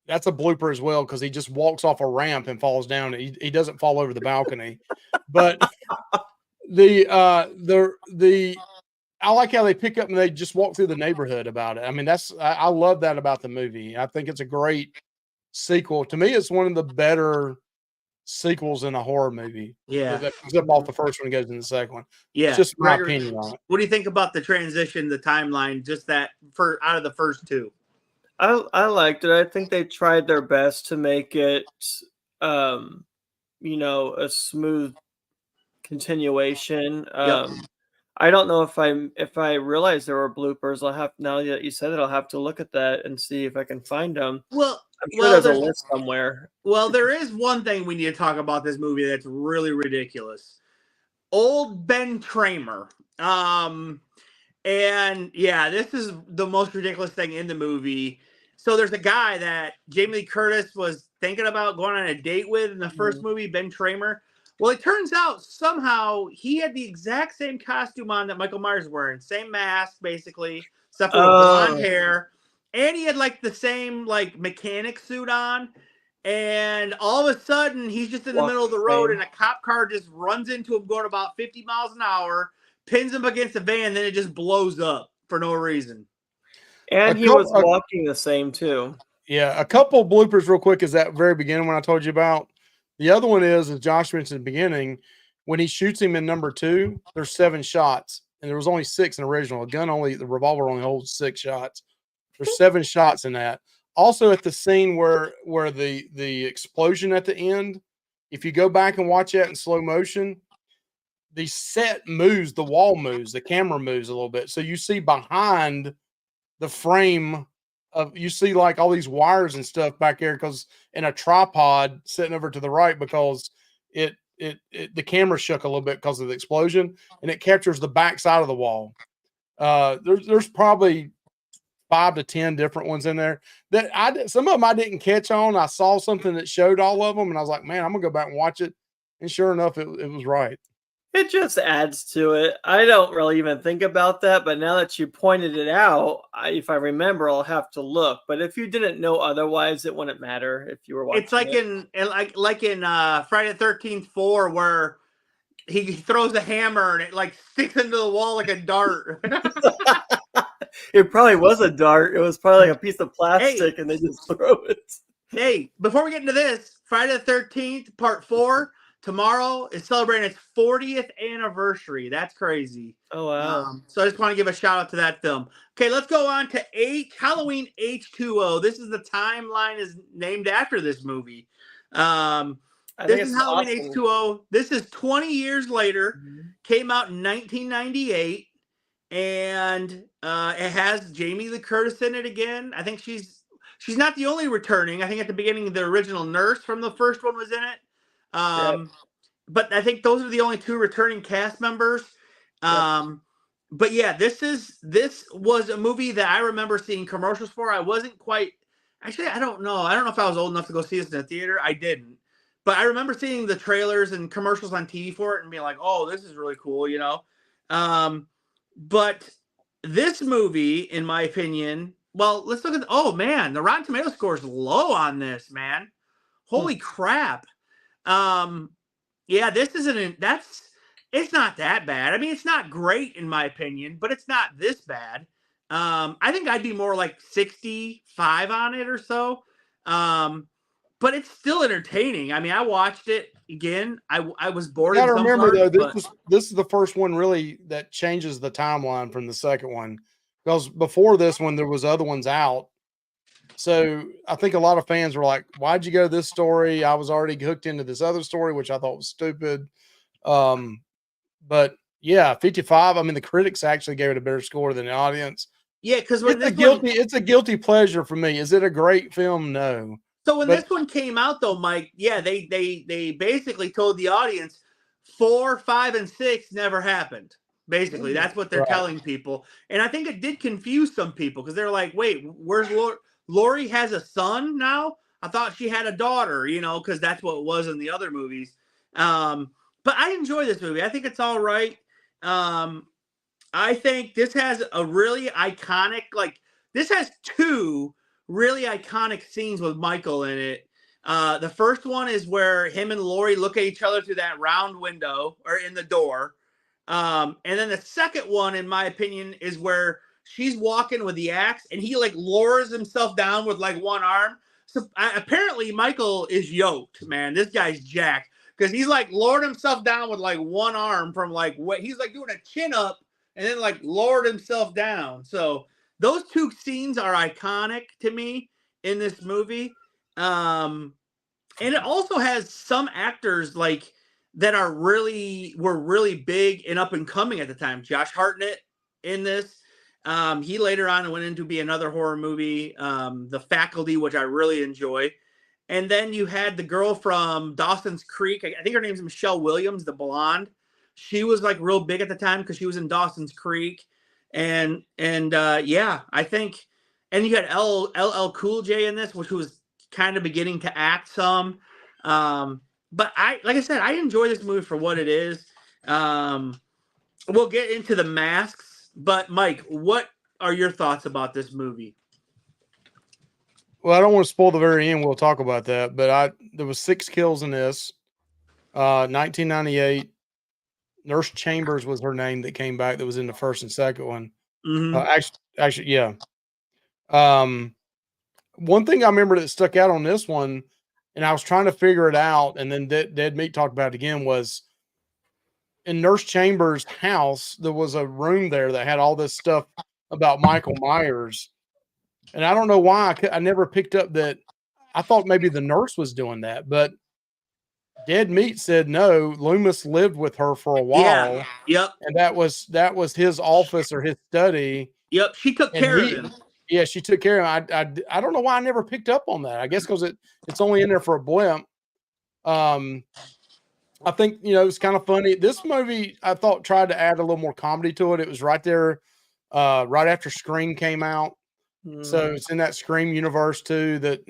that's a blooper as well because he just walks off a ramp and falls down. He doesn't fall over the balcony, but the I like how they pick up and they just walk through the neighborhood about it. I mean, I love that about the movie. I think it's a great sequel. To me, it's one of the better sequels in a horror movie. Yeah. That picks up off the first one and goes in the second one. Yeah. It's just my Gregory, opinion on it. what do you think about the transition, the timeline, just that for out of the first two? I liked it. I think they tried their best to make it, a smooth continuation. Yep. I don't know if I realized there were bloopers. I'll have now that you said it, I'll have to look at that and see if I can find them. Well, I'm sure there's a list somewhere. Well, there is one thing we need to talk about this movie that's really ridiculous. Old Ben Tramer. And yeah, this is the most ridiculous thing in the movie. So there's a guy that Jamie Lee Curtis was thinking about going on a date with in the first movie, Ben Tramer. Well, it turns out somehow he had the exact same costume on that Michael Myers is wearing, same mask basically, except for blonde hair, and he had like the same like mechanic suit on. And all of a sudden, he's just in the middle of the road, and a cop car just runs into him going about 50 miles an hour, pins him against a van, then it just blows up for no reason. And he was walking the same too. Yeah, a couple bloopers real quick is that very beginning when I told you about. The other one is, as Josh mentioned at the beginning, when he shoots him in number 2, there's 7 shots, and there was only 6 in the original. The revolver only holds 6 shots. There's 7 shots in that. Also, at the scene where the explosion at the end, if you go back and watch that in slow motion, the set moves, the wall moves, the camera moves a little bit. So you see behind the frame you see like all these wires and stuff back there because in a tripod sitting over to the right because the camera shook a little bit because of the explosion and it captures the back side of the wall. There's probably 5 to 10 different ones in there that some of them I didn't catch on. I saw something that showed all of them and I was like, man, I'm gonna go back and watch it. And sure enough, it was right. It just adds to it. I don't really even think about that, but now that you pointed it out, if I remember, I'll have to look. But if you didn't know otherwise, it wouldn't matter if you were It's watching like it. in Friday the 13th 4 where he throws a hammer and it like sticks into the wall like a dart. It probably was a dart. It was probably like a piece of Hey, plastic, and they just throw it. hey, before we get into this, Friday the 13th, part 4, tomorrow is celebrating its 40th anniversary. That's crazy. Oh wow! So I just want to give a shout out to that film. Okay, let's go on to Halloween H20. This is the timeline is named after this movie. I think This is it's Halloween awesome. H20. This is 20 years later. Mhm. Came out in 1998. And it has Jamie Lee Curtis in it again. I think she's not the only returning. I think at the beginning the original nurse from the first one was in it. Yep. But I think those are the only two returning cast members. Yep. But yeah, this was a movie that I remember seeing commercials for. I wasn't quite actually. I don't know. I don't know if I was old enough to go see this in the theater. I didn't. But I remember seeing the trailers and commercials on TV for it and being like, "Oh, this is really cool," you know. But this movie, in my opinion, well, let's look at. Oh man, the Rotten Tomato score is low on this, man. Holy crap! Um, yeah, this isn't. It's not that bad. I mean, it's not great in my opinion, but it's not this bad. I think I'd be more like 65 on it or so. Um, but it's still entertaining. I mean, I watched it again. I was bored You in got to some remember parts, though, but this is the first one really that changes the timeline from the second one, because before this one there was other ones out. So I think a lot of fans were like, "Why'd you go to this story? I was already hooked into this other story," which I thought was stupid. But yeah, 55. I mean, the critics actually gave it a better score than the audience. yeah, because when It's a this one guilty pleasure for me. Is it a great film? No, So when but this one came out, though, Mike, yeah, they basically told the audience 4, 5, and 6 never happened. Basically, that's what they're right. telling people, and I think it did confuse some people because they're like, "Wait, where's Lori? Lori has a son now? I thought she had a daughter, you know, because that's what it was in the other movies." But I enjoy this movie. I think it's all right. Um, I think this has a really iconic, like this has two really iconic scenes with Michael in it. The first one is where him and Lori look at each other through that round window or in the door. And then the second one, in my opinion, is where she's walking with the axe and he like lowers himself down with like one arm. So apparently Michael is yoked, man. This guy's jacked because he's like lowered himself down with like one arm from like what he's like doing a chin up and then like lowered himself down. So those two scenes are iconic to me in this movie. And it also has some actors like that were really big and up and coming at the time. Josh Hartnett in this. He later on went into be another horror movie, The Faculty, which I really enjoy. And then you had the girl from Dawson's Creek. I think her name's Michelle Williams, the blonde. She was like real big at the time because she was in Dawson's Creek. And yeah, I think. And you had LL Cool J in this, which was kind of beginning to act some. But like I said, I enjoy this movie for what it is. We'll get into the masks, but Mike, what are your thoughts about this movie? Well, I don't want to spoil the very end. We'll talk about that. But there was 6 kills in this. 1998. Nurse Chambers was her name that came back. That was in the first and second one. Mm-hmm. Actually, yeah. One thing I remember that stuck out on this one, and I was trying to figure it out, and then Dead Meat talked about it again, was in Nurse Chambers' house, there was a room there that had all this stuff about Michael Myers. And I don't know why I never picked up that. I thought maybe the nurse was doing that, but Dead Meat said no. Loomis lived with her for a while, Yeah. Yep. and that was his office or his study. Yep. She took And care of him. yeah, she took care of him. I don't know why I never picked up on that. I guess because it's only in there for a blimp. I think it's kind of funny. This movie I thought tried to add a little more comedy to it. It was right there, right after Scream came out. So it's in that Scream universe too. That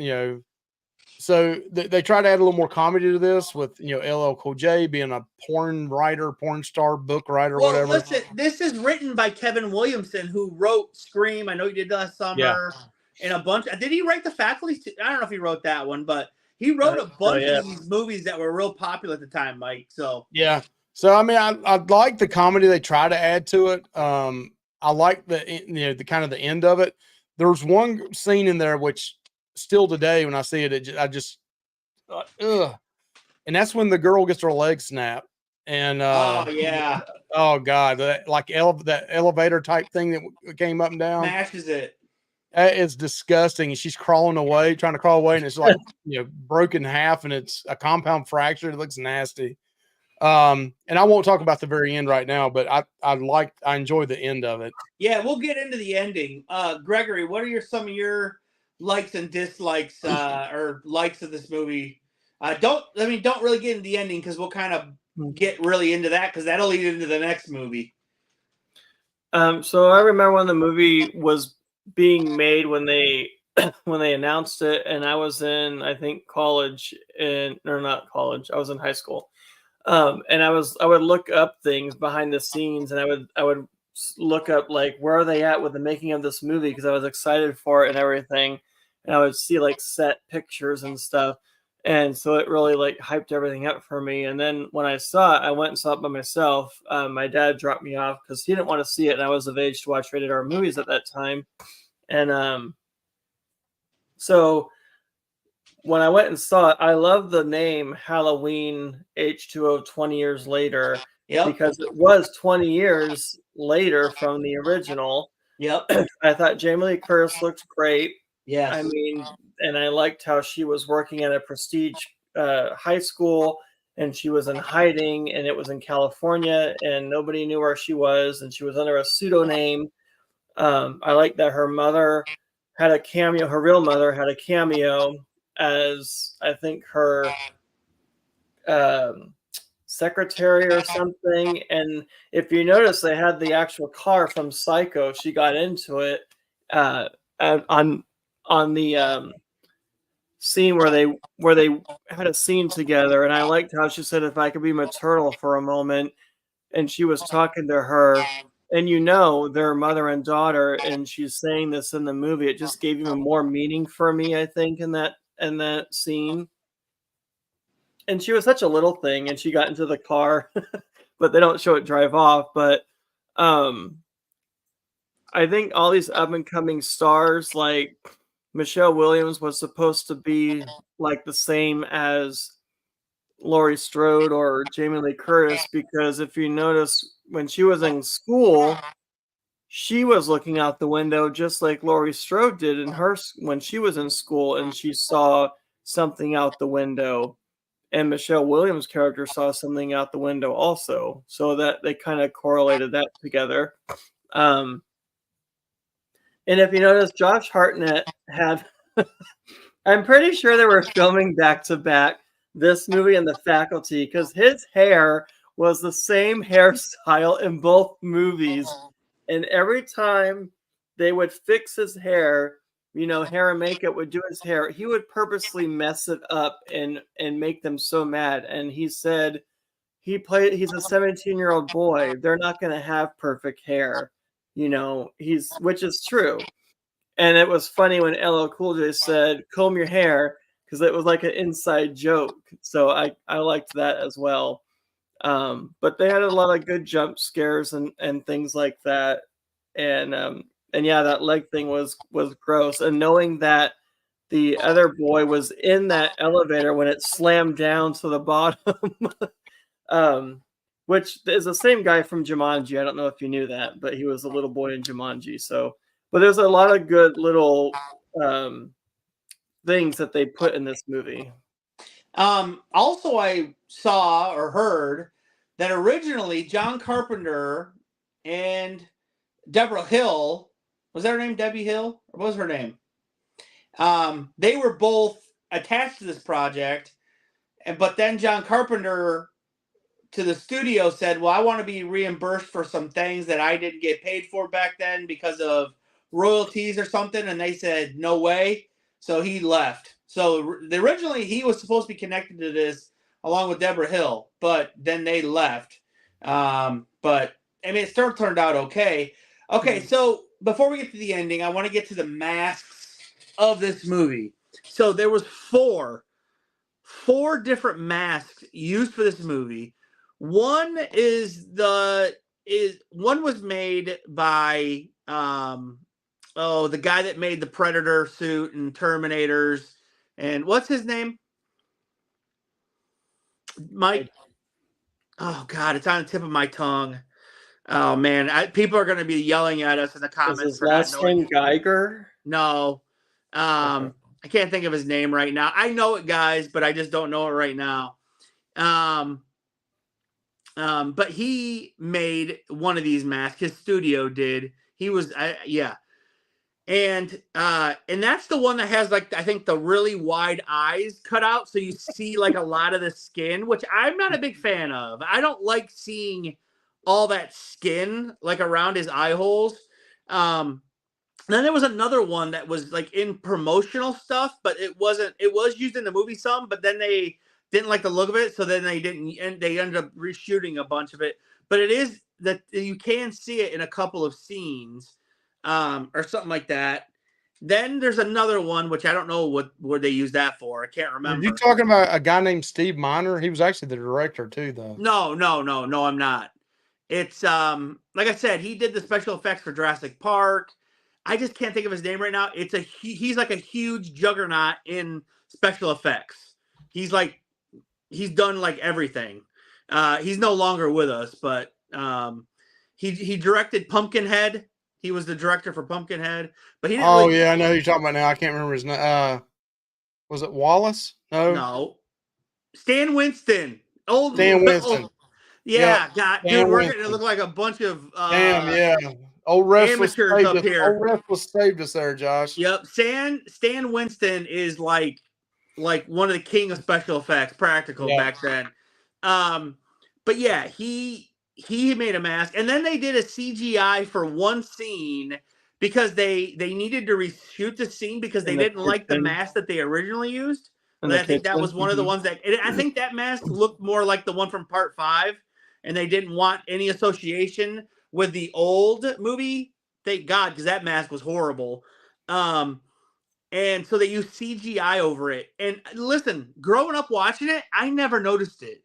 So they try to add a little more comedy to this with, LL Cool J being a porn writer, porn star, book writer, Well, whatever. listen, this is written by Kevin Williamson, who wrote Scream. I know he did last summer, and a bunch. Did he write The Faculty? I don't know if he wrote that one, but he wrote a bunch of these movies that were real popular at the time, Mike. So yeah. So I mean, I like the comedy they try to add to it. I like the kind of the end of it. There's one scene in there which still today when I see it, I just ugh. And that's when the girl gets her leg snapped. And oh yeah, oh god, that elevator type thing that came up and down. smashes it. That is disgusting. And she's crawling away, trying to crawl away, and it's like broken in half, and it's a compound fracture. It looks nasty. And I won't talk about the very end right now, but I enjoy the end of it. Yeah, we'll get into the ending. Gregory, what are some of your likes and dislikes or likes of this movie? Don't really get into the ending because we'll kind of get really into that because that'll lead into the next movie. So I remember when the movie was being made when they announced it, and I was in, I think, college, or not college. I was in high school, and I would look up things behind the scenes, and I would look up like where are they at with the making of this movie because I was excited for it and everything, and I would see like set pictures and stuff. And so it really like hyped everything up for me. And then when I saw it, I went and saw it by myself. My dad dropped me off because he didn't want to see it, and I was of age to watch rated R movies at that time. And so when I went and saw it, I love the name Halloween H20 20 years later because it was 20 years later from the original. Yep. I thought Jamie Lee Curtis looked great. Yes. I mean, and I liked how she was working at a prestige high school, and she was in hiding, and it was in California, and nobody knew where she was, and she was under a pseudonym. I like that her mother had a cameo. Her real mother had a cameo as, I think, her secretary or something. And if you notice, they had the actual car from Psycho. She got into it on the scene where they had a scene together, and I liked how she said, if I could be maternal for a moment, and she was talking to her, and they're mother and daughter, and she's saying this in the movie. It just gave even more meaning for me, I think, in that scene. And she was such a little thing, and she got into the car, but they don't show it drive off. But I think all these up and coming stars, like Michelle Williams was supposed to be like the same as Laurie Strode or Jamie Lee Curtis, because if you notice, when she was in school, she was looking out the window just like Laurie Strode did when she was in school, and she saw something out the window, and Michelle Williams' character saw something out the window also, so that they kind of correlated that together. And if you notice, Josh Hartnett had I'm pretty sure they were filming back to back this movie and The Faculty, because his hair was the same hairstyle in both movies. And every time they would fix his hair, hair and makeup would do his hair, he would purposely mess it up and make them so mad. And he said he's a 17-year-old boy. They're not going to have perfect hair, which is true. And it was funny when LL Cool J said, comb your hair, because it was like an inside joke. So I liked that as well. But they had a lot of good jump scares and things like that. And yeah, that leg thing was gross. And knowing that the other boy was in that elevator when it slammed down to the bottom, which is the same guy from Jumanji. I don't know if you knew that, but he was a little boy in Jumanji. So, but there's a lot of good little things that they put in this movie. Also, I saw or heard that originally John Carpenter and Deborah Hill, was that her name, Debbie Hill? Or what was her name? They were both attached to this project, but then John Carpenter to the studio said, well, I want to be reimbursed for some things that I didn't get paid for back then because of royalties or something. And they said, no way. So he left. So originally he was supposed to be connected to this along with Deborah Hill, but then they left. But I mean, it still turned out okay. Okay, so before we get to the ending, I want to get to the masks of this movie. So there was four different masks used for this movie. One was made by the guy that made the Predator suit and Terminators, and what's his name? Mike. Oh God, it's on the tip of my tongue. Oh man, people are going to be yelling at us in the Is comments his for not last knowing. name Geiger? No, Okay. I can't think of his name right now. I know it, guys, but I just don't know it right now. But he made one of these masks. His studio did. He was, yeah. And that's the one that has, like, I think the really wide eyes cut out, so you see like a lot of the skin, which I'm not a big fan of. I don't like seeing all that skin like around his eye holes. Then there was another one that was like in promotional stuff, but it wasn't. It was used in the movie some, but then they didn't like the look of it, so then they didn't, and they ended up reshooting a bunch of it. But it is that you can see it in a couple of scenes, or something like that. Then there's another one which I don't know what they use that for. I can't Were you remember. talking about a guy named Steve Miner? He was actually the director too, though. No, I'm not. It's like I said, he did the special effects for Jurassic Park. I just can't think of his name right now. He's like a huge juggernaut in special effects. He's done like everything. He's no longer with us, but he directed Pumpkinhead. He was the director for Pumpkinhead, but he didn't Oh really. yeah, I know who you're talking about now. I can't remember his name. Was it Wallace? No, Stan Winston. Stan Winston. Yeah, Yep. God, dude, Stan we're getting to Winston. look like a bunch of Damn, yeah. Old Restless amateurs saved up us. here. Old Restless saved us there, Josh. Yep, Stan Winston is like one of the king of special effects, practical Yeah. back then. But yeah, he made a mask, and then they did a CGI for one scene because they needed to reshoot the scene because they In the didn't like the kitchen. mask that they originally used. In And the I think that kitchen. was one of the ones that, and I think that mask looked more like the one from Part 5, and they didn't want any association with the old movie. Thank God, because that mask was horrible. And so they used CGI over it. And listen, growing up watching it, I never noticed it.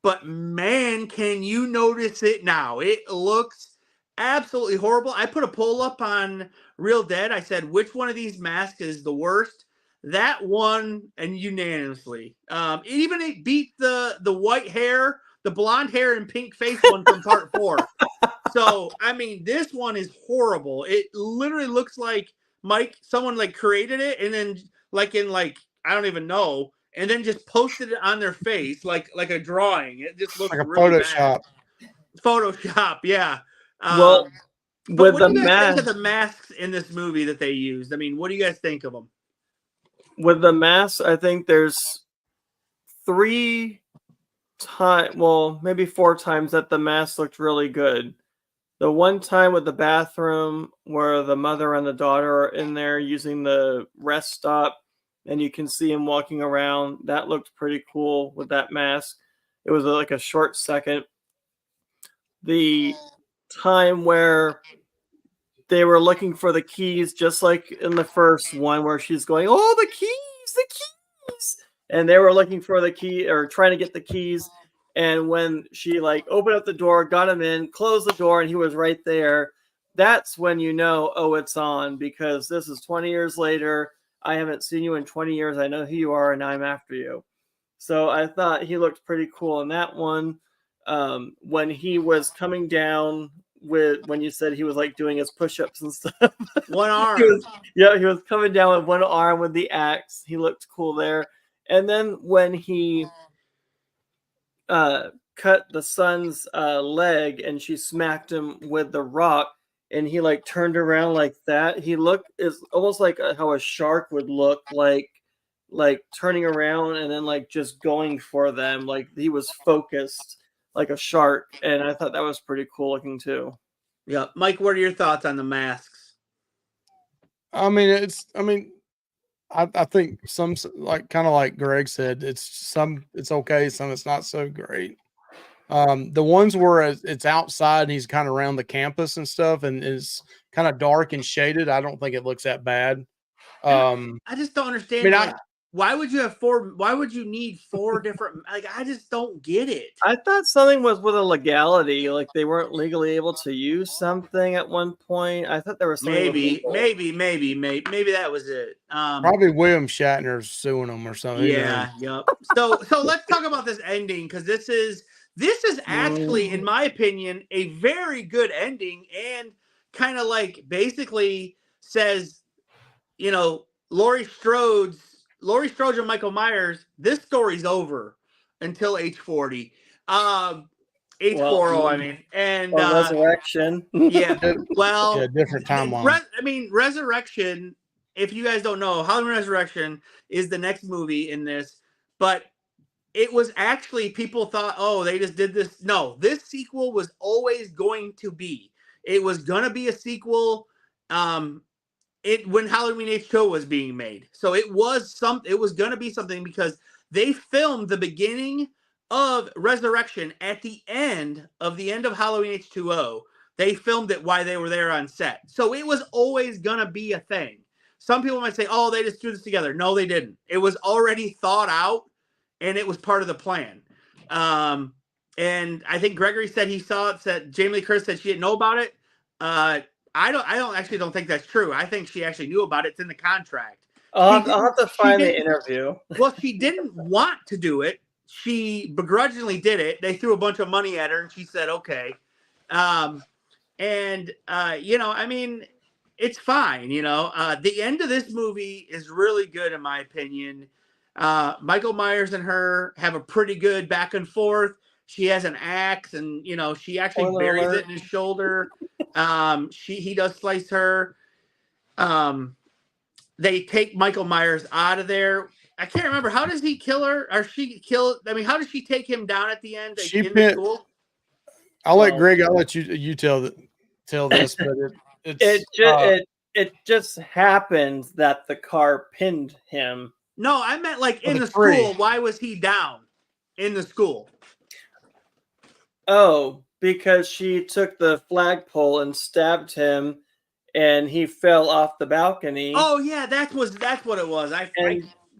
But man, can you notice it now? It looks absolutely horrible. I put a poll up on Real Dead. I said, which one of these masks is the worst? That one, and unanimously. It beat the white hair, the blonde hair and pink face one from Part 4. So, I mean, this one is horrible. It literally looks like someone like created it and then I don't even know, and then just posted it on their face like a drawing. It just looks Like a really Photoshop. bad. Photoshop, yeah. Well, But with what do the you guys think of mask, the masks in this movie that they used? I mean, what do you guys think of them? I think there's maybe 4 times that the mask looked really good. The one time with the bathroom where the mother and the daughter are in there using the rest stop, and you can see him walking around, that looked pretty cool with that mask. It was like a short second. The time where they were looking for the keys, just like in the first one where she's going, "Oh, the keys," and they were looking for the key or trying to get the keys. And when she like opened up the door, got him in, closed the door, and he was right there, that's when you know, oh, it's on, because this is 20 years later. I haven't seen you in 20 years. I know who you are, and I'm after you. So I thought he looked pretty cool in that one. When he was coming down when you said he was like doing his push-ups and stuff. One arm. he was coming down with one arm with the axe. He looked cool there. And then when he cut the son's leg and she smacked him with the rock and he like turned around like that, is almost like how a shark would look like turning around and then like just going for them, like he was focused like a shark. And I thought that was pretty cool looking too. Yeah, Mike, what are your thoughts on the masks? I mean, I think some like kind of like Greg said, it's okay, some it's not so great. The ones where it's outside and he's kind of around the campus and stuff and is kind of dark and shaded, I don't think it looks that bad. I just don't understand. I mean, why would you have why would you need 4 different? Like, I just don't get it. I thought something was with a legality, like they weren't legally able to use something at one point. I thought there was something maybe that was it. Probably William Shatner's suing him or something. Yeah, yep. So let's talk about this ending, because this is actually, in my opinion, a very good ending, and kind of like basically says, you know, Laurie Strode and Michael Myers, this story's over until H40. H40, I mean. And Resurrection. Yeah. Well, yeah, different timeline. Resurrection, if you guys don't know, Halloween Resurrection is the next movie in this, but it was actually, people thought, oh, they just did this. No, this sequel was always going to be. It was going to be a sequel when Halloween H2O was being made. So it was going to be something, because they filmed the beginning of Resurrection at the end of Halloween H2O. They filmed it while they were there on set. So it was always going to be a thing. Some people might say, oh, they just threw this together. No, they didn't. It was already thought out, and it was part of the plan. And I think Gregory said he saw it, said Jamie Lee Curtis said she didn't know about it. I don't think that's true. I think she actually knew about it. It's in the contract. I'll have to find the interview. Well, she didn't want to do it. She begrudgingly did it. They threw a bunch of money at her, and she said, okay. You know, I mean, it's fine. You know, the end of this movie is really good, in my opinion. Michael Myers and her have a pretty good back and forth. She has an axe, and you know, she actually buries it in his shoulder. He does slice her. They take Michael Myers out of there. I can't remember, how does he kill her, or she kill? I mean, how does she take him down at the end? I'll let Greg. I'll let you tell this, but it just happened that the car pinned him. No, I meant like in the school. Why was he down in the school? Oh, because she took the flagpole and stabbed him, and he fell off the balcony. Oh yeah, that's what it was. I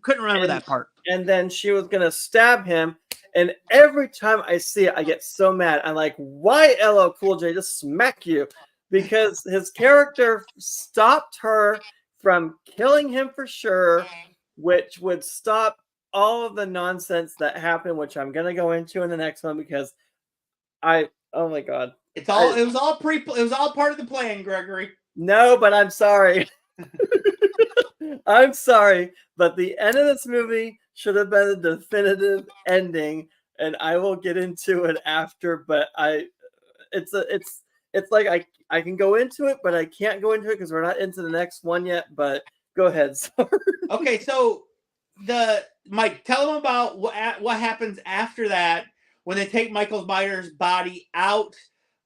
couldn't remember that part. And then she was gonna stab him, and every time I see it, I get so mad. I'm like, why LL Cool J just smack you? Because his character stopped her from killing him for sure, which would stop all of the nonsense that happened, which I'm gonna go into in the next one, because oh my god. It was all part of the plan, Gregory. No, but I'm sorry. I'm sorry, but the end of this movie should have been a definitive ending, and I will get into it after, but it's like I can go into it, but I can't go into it because we're not into the next one yet, but go ahead. Sorry. Okay, so Mike, tell them about what happens after that when they take Michael Myers' body out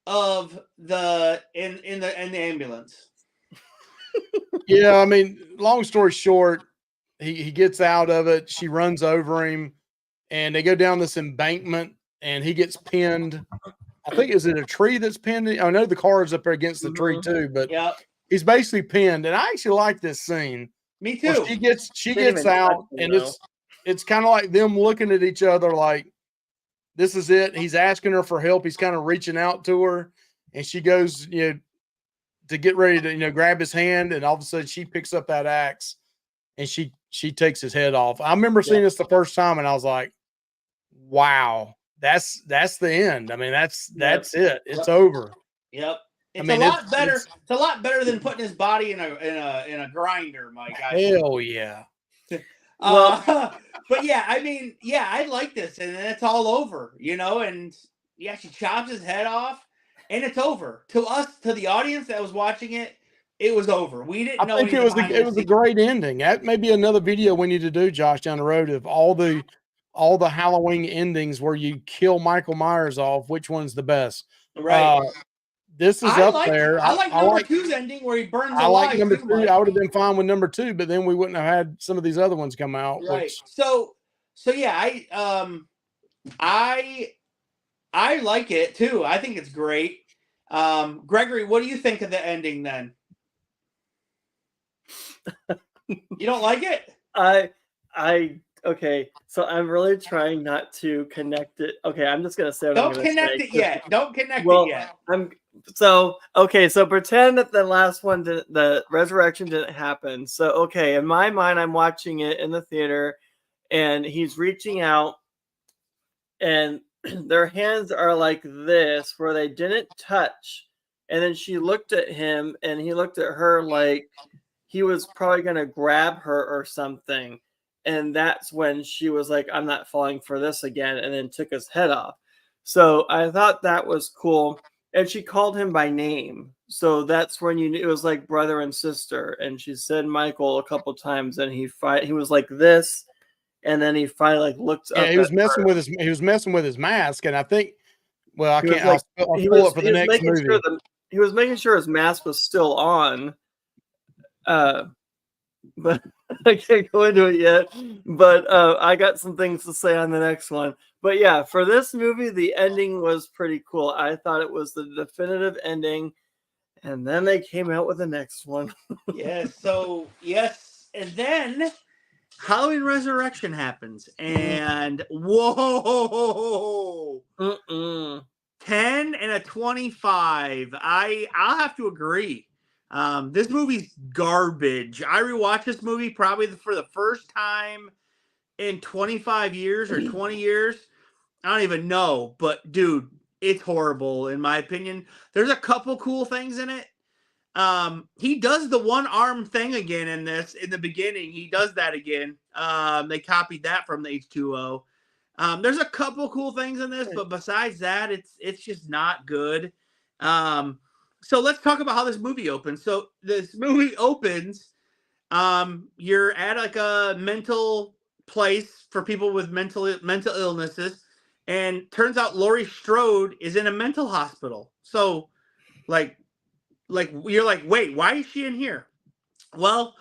of the ambulance. Yeah, I mean, long story short, he gets out of it. She runs over him, and they go down this embankment, and he gets pinned. I think, is it a tree that's pinned? I know the car is up there against the tree too, but he's basically pinned. And I actually like this scene. Me too. She gets out, and it's kind of like them looking at each other like, this is it. He's asking her for help. He's kind of reaching out to her, and she goes, to get ready to, grab his hand, and all of a sudden she picks up that axe, and she takes his head off. I remember seeing this the first time, and I was like, wow, that's the end. I mean, that's it. It's over. Yep. It's a lot better than putting his body in a grinder, Mike. Hell yeah. But yeah, I mean, I like this, and it's all over, and she chops his head off, and it's over. To us, to the audience that was watching it, it was over. We didn't know. I think it was a great ending. That may be another video we need to do, Josh, down the road, of all the Halloween endings where you kill Michael Myers off. Which one's the best? Right. this is up there. I like number two's ending where he burns alive. I like number too, two. Mike. I would have been fine with number two, but then we wouldn't have had some of these other ones come out. Right. Which... So yeah, I like it too. I think it's great. Gregory, what do you think of the ending then? You don't like it? Okay, so I'm really trying not to connect it. Okay, I'm just gonna say what Don't I'm gonna connect say. it yet. Don't connect Well, it yet. So pretend that the last one, the resurrection didn't happen. So okay, in my mind, I'm watching it in the theater, and he's reaching out, and their hands are like this, where they didn't touch. And then she looked at him, and he looked at her like he was probably gonna grab her or something. And that's when she was like, I'm not falling for this again, and then took his head off. So I thought that was cool. And she called him by name. So that's when you knew it was like brother and sister. And she said Michael a couple times, and he was like this, and then he finally like looked up. He was messing with his mask, and I think, well, I can't. Like, I'll pull it for the next movie. He was making sure his mask was still on. But I can't go into it yet. But I got some things to say on the next one. But yeah, for this movie, the ending was pretty cool. I thought it was the definitive ending, and then they came out with the next one. Yes. So yes, and then Halloween Resurrection happens, and whoa, 10 and a 25. I'll have to agree. This movie's garbage. I rewatched this movie probably for the first time in 25 years or 20 years. I don't even know, but dude, it's horrible in my opinion. There's a couple cool things in it. He does the one arm thing again in this. In the beginning, he does that again. They copied that from the H20. There's a couple cool things in this, but besides that, it's just not good. So let's talk about how this movie opens. So this movie opens, you're at like a mental place for people with mental illnesses, and turns out Laurie Strode is in a mental hospital. So like you're like, wait, why is she in here? Well,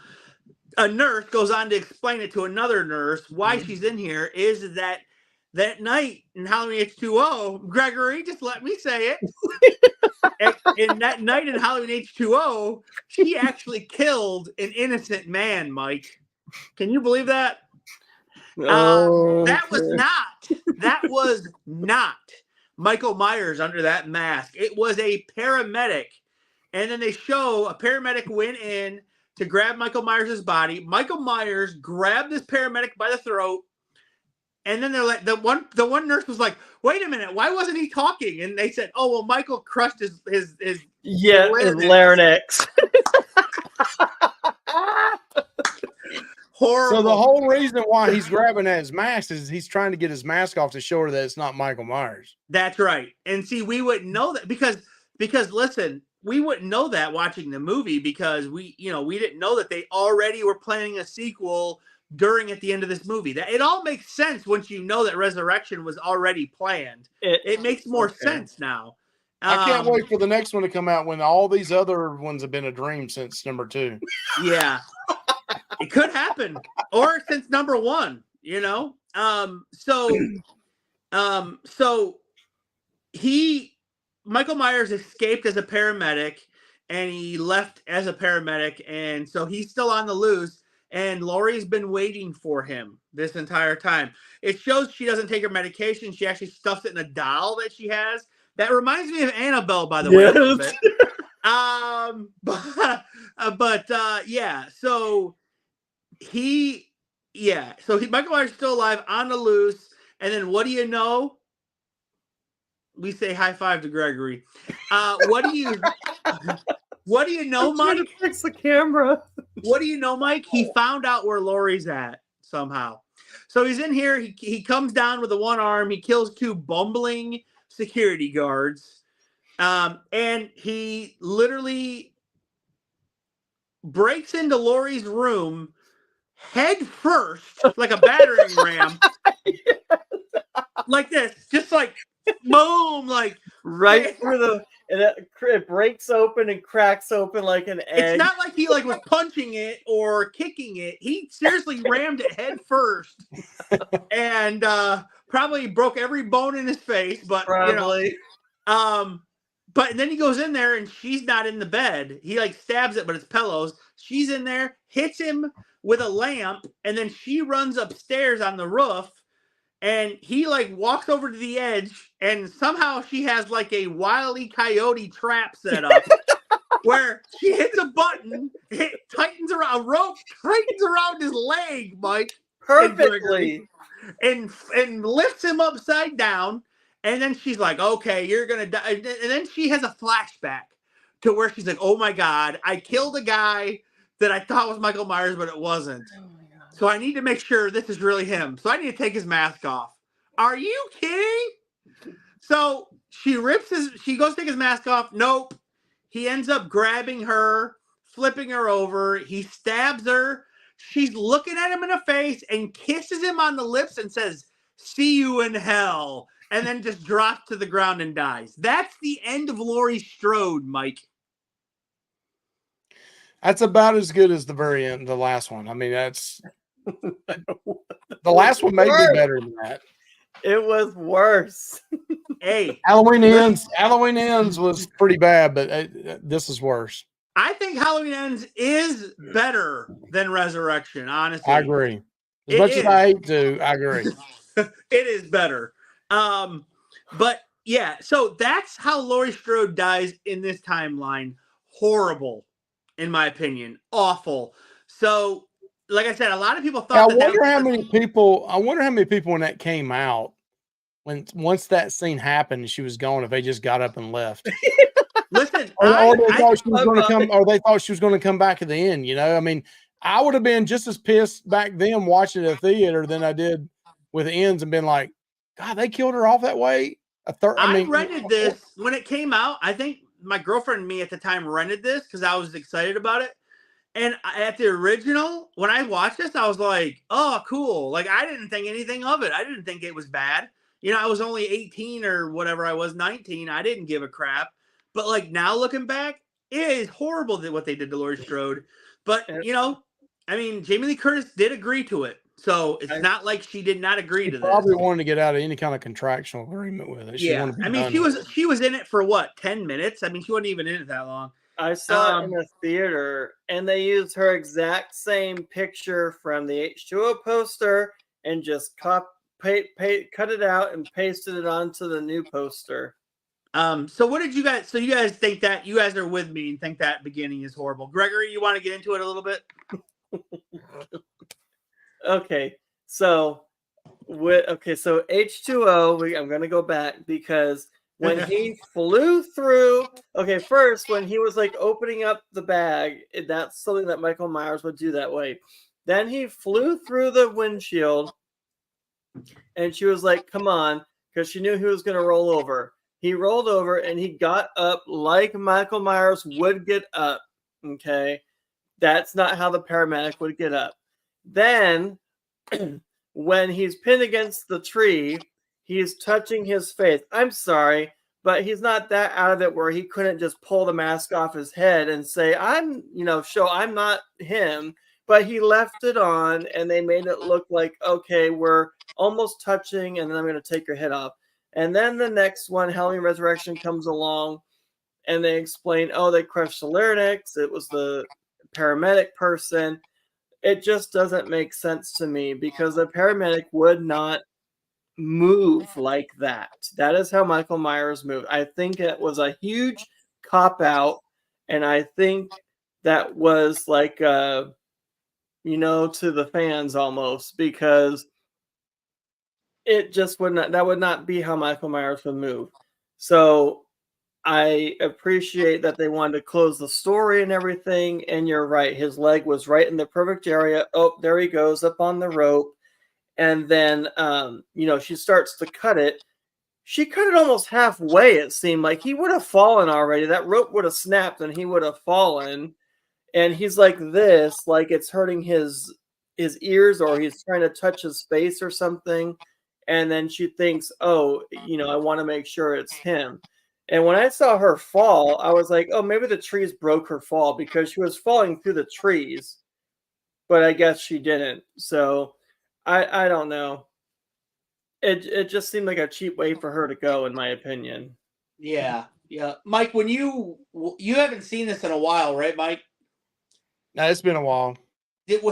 a nurse goes on to explain it to another nurse why she's in here is that night in Halloween H20, Gregory, just let me say it. In that night in Halloween H20, she actually killed an innocent man, Mike. Can you believe that? That was not Michael Myers under that mask. It was a paramedic. And then they show a paramedic went in to grab Michael Myers' body. Michael Myers grabbed this paramedic by the throat. And then they're like, the one nurse was like, wait a minute, why wasn't he talking? And they said, oh, well, Michael crushed his larynx. Horrible. So the whole reason why he's grabbing at his mask is he's trying to get his mask off to show her that it's not Michael Myers. That's right. And see, we wouldn't know that because listen, we wouldn't know that watching the movie because we didn't know that they already were planning a sequel at the end of this movie. That it all makes sense once you know that Resurrection was already planned. It makes more sense now. I can't wait for the next one to come out when all these other ones have been a dream since number 2. Yeah. It could happen. Or since number 1, Michael Myers escaped as a paramedic and he left as a paramedic, and so he's still on the loose, and Laurie's been waiting for him this entire time. It shows she doesn't take her medication. She actually stuffs it in a doll that she has. That reminds me of Annabelle, by the way, a little bit. So Michael Myers is still alive on the loose, and then what do you know? We say high five to Gregory. What do you know, Mike? To fix the camera. What do you know, Mike? He found out where Laurie's at somehow. So he's in here. He comes down with the one arm. He kills 2 bumbling security guards. And he literally breaks into Laurie's room head first, like a battering ram. Like this. Just like boom, like right through the. And it it breaks open and cracks open like an egg. It's not like he like was punching it or kicking it. He seriously rammed it head first, and probably broke every bone in his face. But Probably. But then he goes in there and she's not in the bed. He like stabs it, but it's pillows. She's in there, hits him with a lamp, and then she runs upstairs on the roof. And he like walks over to the edge, and somehow she has like a Wile E. Coyote trap set up where she hits a button, it tightens around a rope, tightens around his leg, Mike. Perfectly. And lifts him upside down. And then she's like, okay, you're going to die. And then she has a flashback to where she's like, oh my God, I killed a guy that I thought was Michael Myers, but it wasn't. Oh my God. So I need to make sure this is really him. So I need to take his mask off. Are you kidding? So she goes to take his mask off. Nope. He ends up grabbing her, flipping her over. He stabs her. She's looking at him in the face and kisses him on the lips and says, see you in hell. And then just drops to the ground and dies. That's the end of Laurie Strode, Mike. That's about as good as the very end, the last one. I mean, that's the last one may be better than that. It was worse. Hey, Halloween Ends was pretty bad, but this is worse. I think Halloween Ends is better than Resurrection, honestly. I agree. As much as I hate to, I agree. It is better. But yeah, so that's how Laurie Strode dies in this timeline. Horrible, in my opinion. Awful. So, like I said, a lot of people thought I wonder how many people when that came out, once that scene happened and she was gone, if they just got up and left. Listen, or they thought she was going to come, or they thought she was going to come back at the end. You know, I mean, I would have been just as pissed back then watching it at the theater than I did with Ends and been like, God, they killed her off that way. I rented this when it came out. I think my girlfriend and me at the time rented this because I was excited about it. And at the original, when I watched this, I was like, oh, cool. Like, I didn't think anything of it. I didn't think it was bad. You know, I was only 18 or whatever. I was 19. I didn't give a crap. But, like, now looking back, it is horrible what they did to Laurie Strode. But, you know, I mean, Jamie Lee Curtis did agree to it. So it's not like she did not agree to this. Probably wanted to get out of any kind of contractual agreement with it. Yeah, I mean, she was in it for what, 10 minutes? I mean, she wasn't even in it that long. I saw it in a theater, and they used her exact same picture from the H20 poster and just cut it out and pasted it onto the new poster. So what did you guys? So you guys think that you guys are with me and think that beginning is horrible? Gregory, you want to get into it a little bit? Okay, so H20. I'm going to go back because when he flew through, first when he was like opening up the bag, that's something that Michael Myers would do that way. Then he flew through the windshield, and she was like, "Come on," because she knew he was going to roll over. He rolled over and he got up like Michael Myers would get up. Okay, that's not how the paramedic would get up. Then, when he's pinned against the tree, he's touching his face. I'm sorry, but he's not that out of it where he couldn't just pull the mask off his head and say, I'm not him. But he left it on, and they made it look like, okay, we're almost touching, and then I'm going to take your head off. And then the next one, Halloween Resurrection, comes along, and they explain, they crushed the larynx. It was the paramedic person. It just doesn't make sense to me because the paramedic would not move like that. That is how Michael Myers moved. I think it was a huge cop out, and I think that was like to the fans almost, because it just would not be how Michael Myers would move. So I appreciate that they wanted to close the story and everything. And you're right. His leg was right in the perfect area. Oh, there he goes up on the rope. And then, she starts to cut it. She cut it almost halfway. It seemed like he would have fallen already. That rope would have snapped and he would have fallen. And he's like this, like it's hurting his ears, or he's trying to touch his face or something. And then she thinks, I want to make sure it's him. And when I saw her fall, I was like, oh, maybe the trees broke her fall because she was falling through the trees, but I guess she didn't. So I don't know. It just seemed like a cheap way for her to go, in my opinion. Yeah. Mike, when you haven't seen this in a while, right, Mike? No, it's been a while.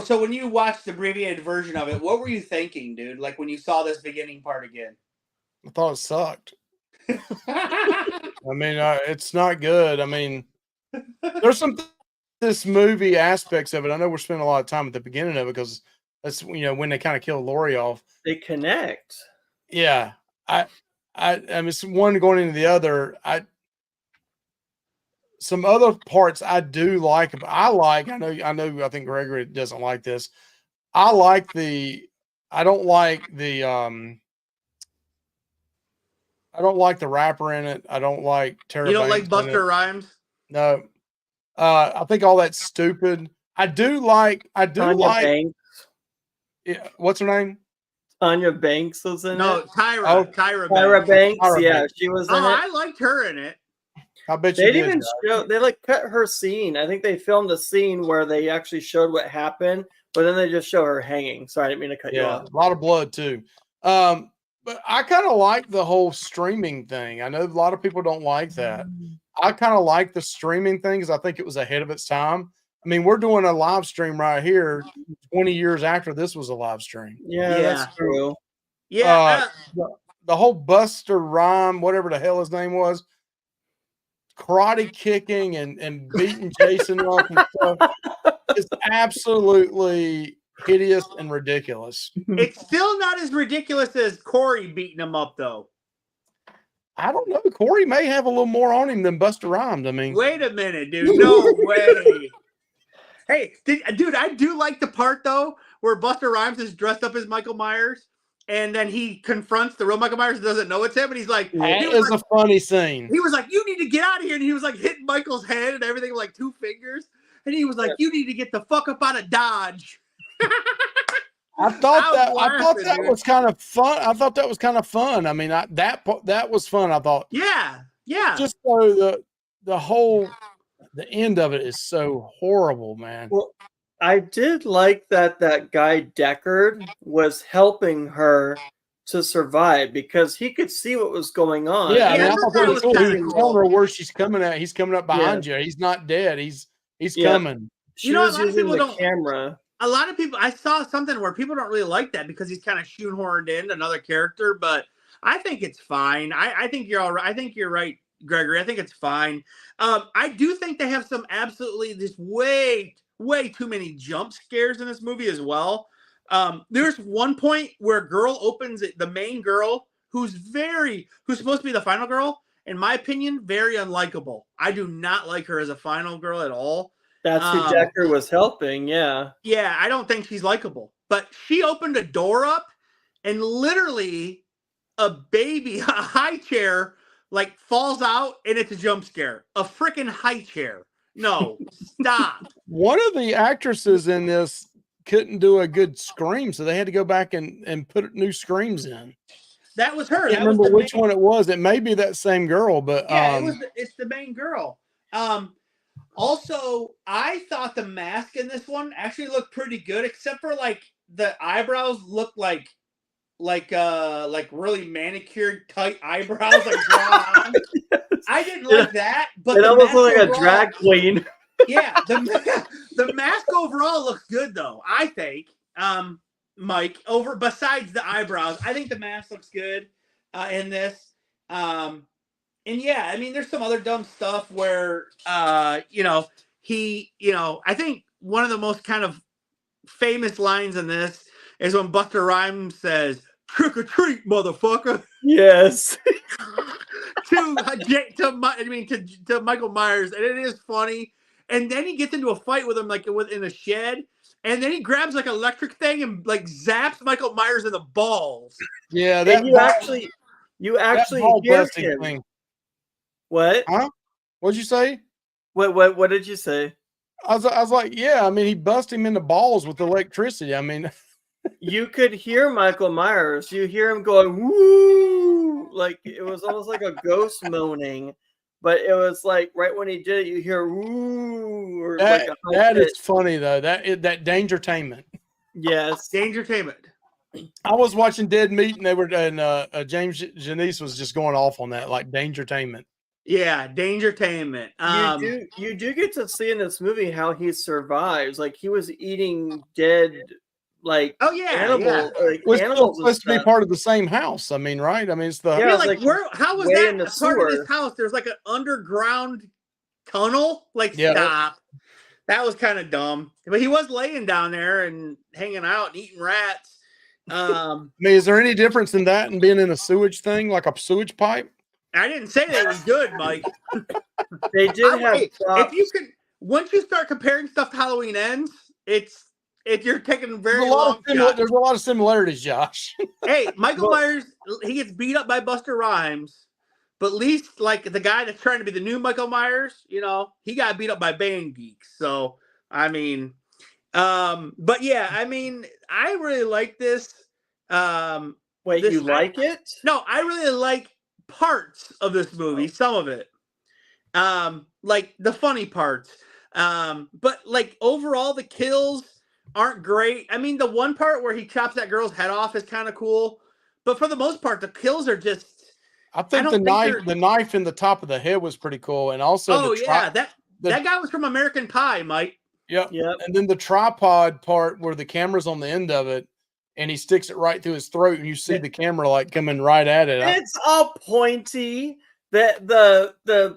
So when you watched the abbreviated version of it, what were you thinking, dude? Like when you saw this beginning part again? I thought it sucked. I mean, it's not good. I mean, there's some this movie aspects of it. I know we're spending a lot of time at the beginning of it because that's when they kind of kill Lori off. They connect. Yeah, I mean, it's one going into the other. Some other parts I do like. I know. I think Gregory doesn't like this. I like the. I don't like the. I don't like the rapper in it. I don't like Tara. You don't Banks like in it. Busta Rhymes? No. I think all that's stupid. I do like. Tanya Banks. Yeah, what's her name? Tanya Banks was in No, it. Tyra. Tyra Banks. Banks. Tyra Yeah, Banks. she was in it. I liked her in it. I bet They you didn't did. even show. They like cut her scene. I think they filmed a scene where they actually showed what happened, but then they just show her hanging. Sorry, I didn't mean to cut you off. A lot of blood too. But I kind of like the whole streaming thing. I know a lot of people don't like that. I kind of like the streaming thing because I think it was ahead of its time. I mean, we're doing a live stream right here 20 years after this was a live stream. Yeah, that's true. Yeah. The whole Buster Rhyme, whatever the hell his name was, karate kicking and beating Jason up and stuff is absolutely hideous and ridiculous. It's still not as ridiculous as Corey beating him up, though. I don't know. Corey may have a little more on him than Busta Rhymes. I mean, wait a minute, dude. No way. Hey, dude, I do like the part though where Busta Rhymes is dressed up as Michael Myers, and then he confronts the real Michael Myers and doesn't know it's him, and he's like, that is a funny scene. He was like, "You need to get out of here," and he was like hitting Michael's head and everything with like 2 fingers, and he was like, "You need to get the fuck up out of Dodge." I thought that was kind of fun. I thought that was kind of fun. I mean, that was fun. I thought, yeah. Just so the end of it is so horrible, man. Well, I did like that guy Deckard was helping her to survive because he could see what was going on. Yeah, I thought that was cool. He's telling her where she's coming at. He's coming up behind you. He's not dead. He's coming. She was using the camera. A lot of people, I saw something where people don't really like that because he's kind of shoehorned in another character, but I think it's fine. I think you're all right. I think you're right, Gregory. I think it's fine. I do think they have some absolutely this way too many jump scares in this movie as well. There's one point where a girl opens it, the main girl who's supposed to be the final girl, in my opinion, very unlikable. I do not like her as a final girl at all. That's who Deckard was helping, yeah. Yeah, I don't think she's likable. But she opened a door up and literally a baby, a high chair, like falls out and it's a jump scare. A freaking high chair. No, stop. One of the actresses in this couldn't do a good scream, so they had to go back and put new screams in. That was her. I can't remember which one it was. It may be that same girl, but yeah, it's the main girl. Also, I thought the mask in this one actually looked pretty good, except for like the eyebrows looked like really manicured tight eyebrows like drawn on. Yes. I didn't like that, but it almost looked like a drag queen. Yeah, the mask overall looks good though. I think, Mike. Besides the eyebrows, I think the mask looks good in this. And yeah, I mean, there's some other dumb stuff where, I think one of the most kind of famous lines in this is when Busta Rhymes says, "Trick or treat, motherfucker." Yes. to Michael Myers, and it is funny. And then he gets into a fight with him, like in a shed, and then he grabs like an electric thing and like zaps Michael Myers in the balls. Yeah, you actually hear him. Thing. What? Huh? What'd you say? What did you say? I was like, yeah. I mean, he bust him in the balls with electricity. I mean, you could hear Michael Myers. You hear him going woo, like it was almost like a ghost moaning but it was like right when he did it, you hear "ooh" or That, like a high that pitch. is funny though. That Dangertainment. Yes. Dangertainment. I was watching Dead Meat, and they were and James Janice was just going off on that, like Dangertainment. Yeah, Dangertainment. You do get to see in this movie how he survives. Like he was eating dead, like Oh, yeah, animal, like Was still animals and supposed to be stuff. part of the same house. I mean, right? I mean, it's the Yeah, Yeah, it's like like where? How was way that in the a part of sewer. this house? There's like an underground tunnel. Like, Yeah. stop. That was kind of dumb. But he was laying down there and hanging out and eating rats. I mean, is there any difference in that and being in a sewage thing, like a sewage pipe? I didn't say they was good, Mike. They did have If props. you could, once you start comparing stuff to Halloween Ends, you're taking a very There's a lot long of shot. there's a lot of similarities, Josh. Hey, Michael Well- Myers, he gets beat up by Buster Rhymes, but at least like the guy that's trying to be the new Michael Myers, he got beat up by Band Geeks. So I mean, but yeah, I mean, I really like this. Wait, this- you like it? No, I really like parts of this movie, some of it. Like the funny parts. But like overall the kills aren't great. I mean, the one part where he chops that girl's head off is kind of cool, but for the most part the kills are just I think don't think the knife in the top of the head was pretty cool, and also that guy was from American Pie, Mike. Yep. Yep. And then the tripod part where the camera's on the end of it, and he sticks it right through his throat, and you see the camera like coming right at it. It's all pointy. The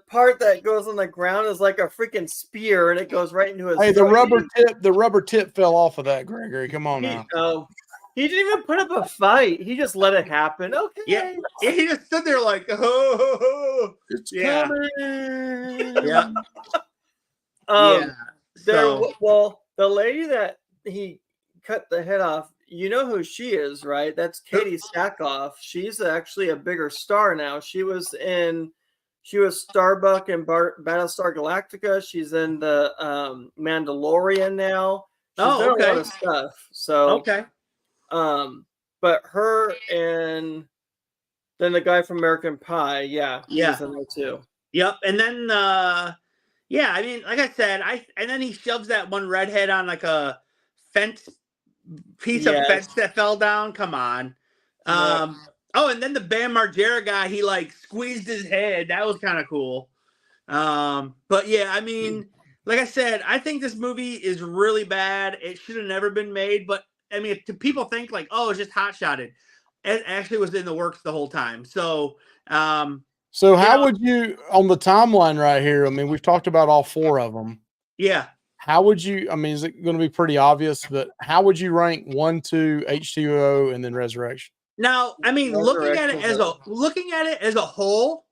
part that goes on the ground is like a freaking spear, and it goes right into his. Hey, throat. the rubber tip fell off of that, Gregory. Come on now. He didn't even put up a fight. He just let it happen. Okay. Yeah, he just stood there like, oh, It's yeah. coming. Yeah. Well, the lady that he cut the head off, you know who she is, right? That's Katie Sackhoff. She's actually a bigger star now. She was Starbuck in Battlestar Galactica. She's in the Mandalorian now. She's done a lot of stuff. So but her and then the guy from American Pie, he's in there too. Yep. And then I mean, like I said, and then he shoves that one redhead on like a piece of fence that fell down. Come on. And then the Bam Margera guy, he like squeezed his head. That was kind of cool. But yeah, I mean, like I said, I think this movie is really bad. It should have never been made. But I mean, people think like, oh, it's just hot shotted. It actually was in the works the whole time. So, so how would you, on the timeline right here? I mean, we've talked about all four of them. Yeah. How would you? I mean, is it going to be pretty obvious? But how would you rank 1, 2, H2O, and then Resurrection? Now, I mean, looking at it as a whole,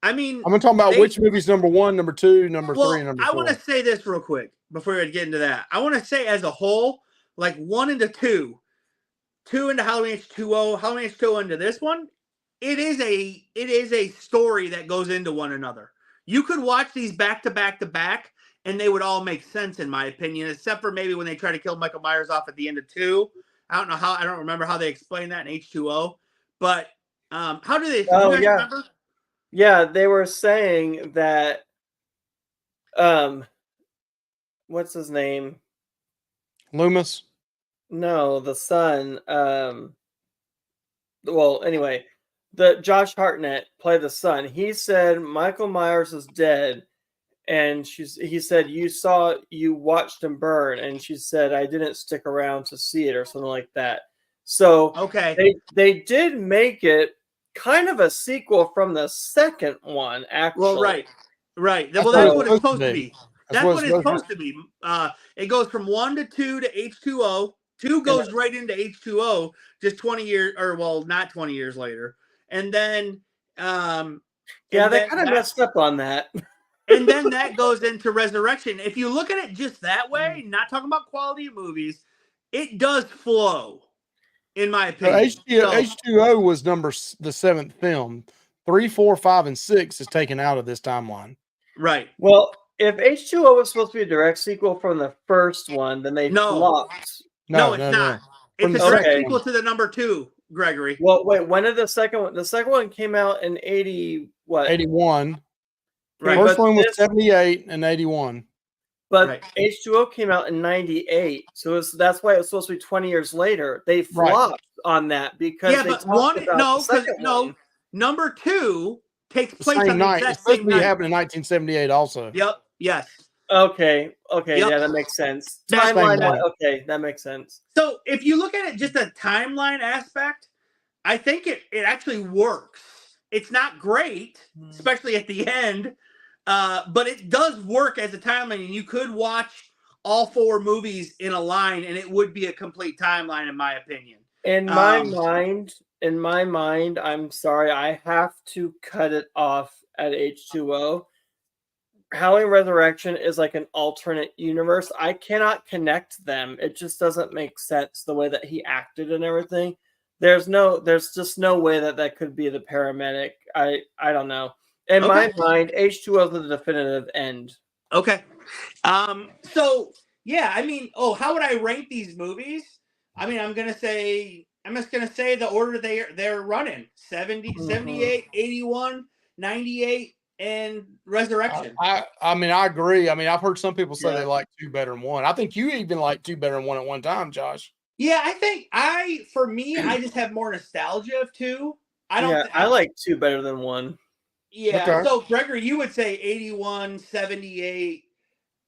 I mean, I'm talking about which movie's number 1, number 2, number 3, and number 4. I want to say this real quick before we get into that. I want to say as a whole, like 1 into 2, 2 into Halloween H2O, Halloween H2O into this one. It is a story that goes into one another. You could watch these back to back to back, and they would all make sense in my opinion, except for maybe when they try to kill Michael Myers off at the end of 2. I don't remember how they explain that in H2O, but how do they? Oh, you guys remember? Yeah, they were saying that. What's his name? Loomis. No, the son. Well, anyway, the Josh Hartnett played the son. He said Michael Myers is dead, and he said you watched him burn, and she said I didn't stick around to see it or something like that. So they did make it kind of a sequel from the second one, actually. Well, right. Well, that's what it's supposed to be. That's what it's supposed to be. It goes from 1 to 2 to H2O. 2 goes right into H2O, just 20 years, or well, not 20 years later. And then, they kind of messed up on that. And then that goes into Resurrection. If you look at it just that way, not talking about quality of movies, it does flow, in my opinion. H2O was the 7th film. 3, 4, 5, and 6 is taken out of this timeline. Right. Well, if H2O was supposed to be a direct sequel from the first one, then they flopped. No, it's not. It's a direct sequel to the number 2, Gregory. Well, wait, when did the second one? The second one came out in 80 what? 81. Right, First but one was this 78 and 81. but Right. H2O came out in 98, so that's why it was supposed to be 20 years later. They Right. flopped on that because Yeah, they but talked about the second one. number 2 takes The place same on the night. It's exact supposed same to be night. happening in 1978 also. Yep. Yes. Okay, Yep. yeah, that makes sense. That's Timeline, one. okay, that makes sense. So if you look at it just a timeline aspect, I think it actually works. It's not great, especially at the end, but it does work as a timeline, and you could watch all 4 movies in a line, and it would be a complete timeline, in my opinion. In my mind, I'm sorry, I have to cut it off at H2O. Halloween Resurrection is like an alternate universe. I cannot connect them. It just doesn't make sense the way that he acted and everything. There's just no way that that could be the paramedic. I don't know. In my mind, H2O is the definitive end. Okay. So yeah, I mean, how would I rank these movies? I mean, I'm just gonna say the order they're running: 70, 78, 81, 98, and Resurrection. I mean, I agree. I mean, I've heard some people say Yeah. they like 2 better than 1. I think you even like 2 better than 1 at one time, Josh. Yeah, I think for me, I just have more nostalgia of 2. I like 2 better than 1. Yeah. Okay. So Gregory, you would say 81, 78,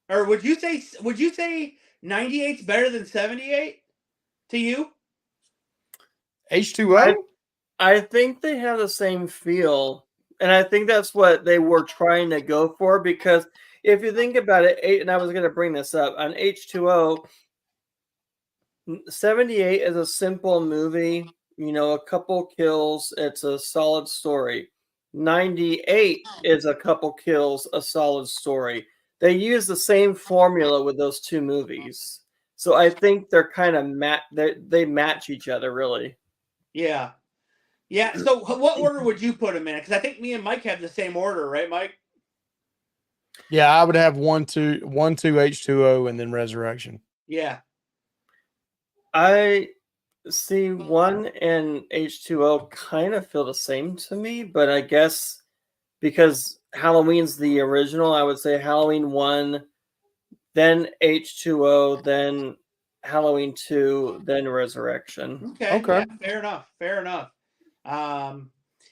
or would you say 98's better than 78 to you? H2O? I think they have the same feel, and I think that's what they were trying to go for, because if you think about it, and I was going to bring this up, on H2O, 78 is a simple movie, a couple kills, it's a solid story. 98 is a couple kills, a solid story. They use the same formula with those 2 movies. So I think they're kind of they match each other, really. Yeah. Yeah. So what order would you put them in? Because I think me and Mike have the same order, right, Mike? Yeah, I would have 1, 2, H2O, and then Resurrection. Yeah. I see 1 and H2O kind of feel the same to me, but I guess because Halloween's the original, I would say Halloween 1, then H2O, then Halloween 2, then Resurrection. Okay. Okay. Yeah, fair enough. Fair enough.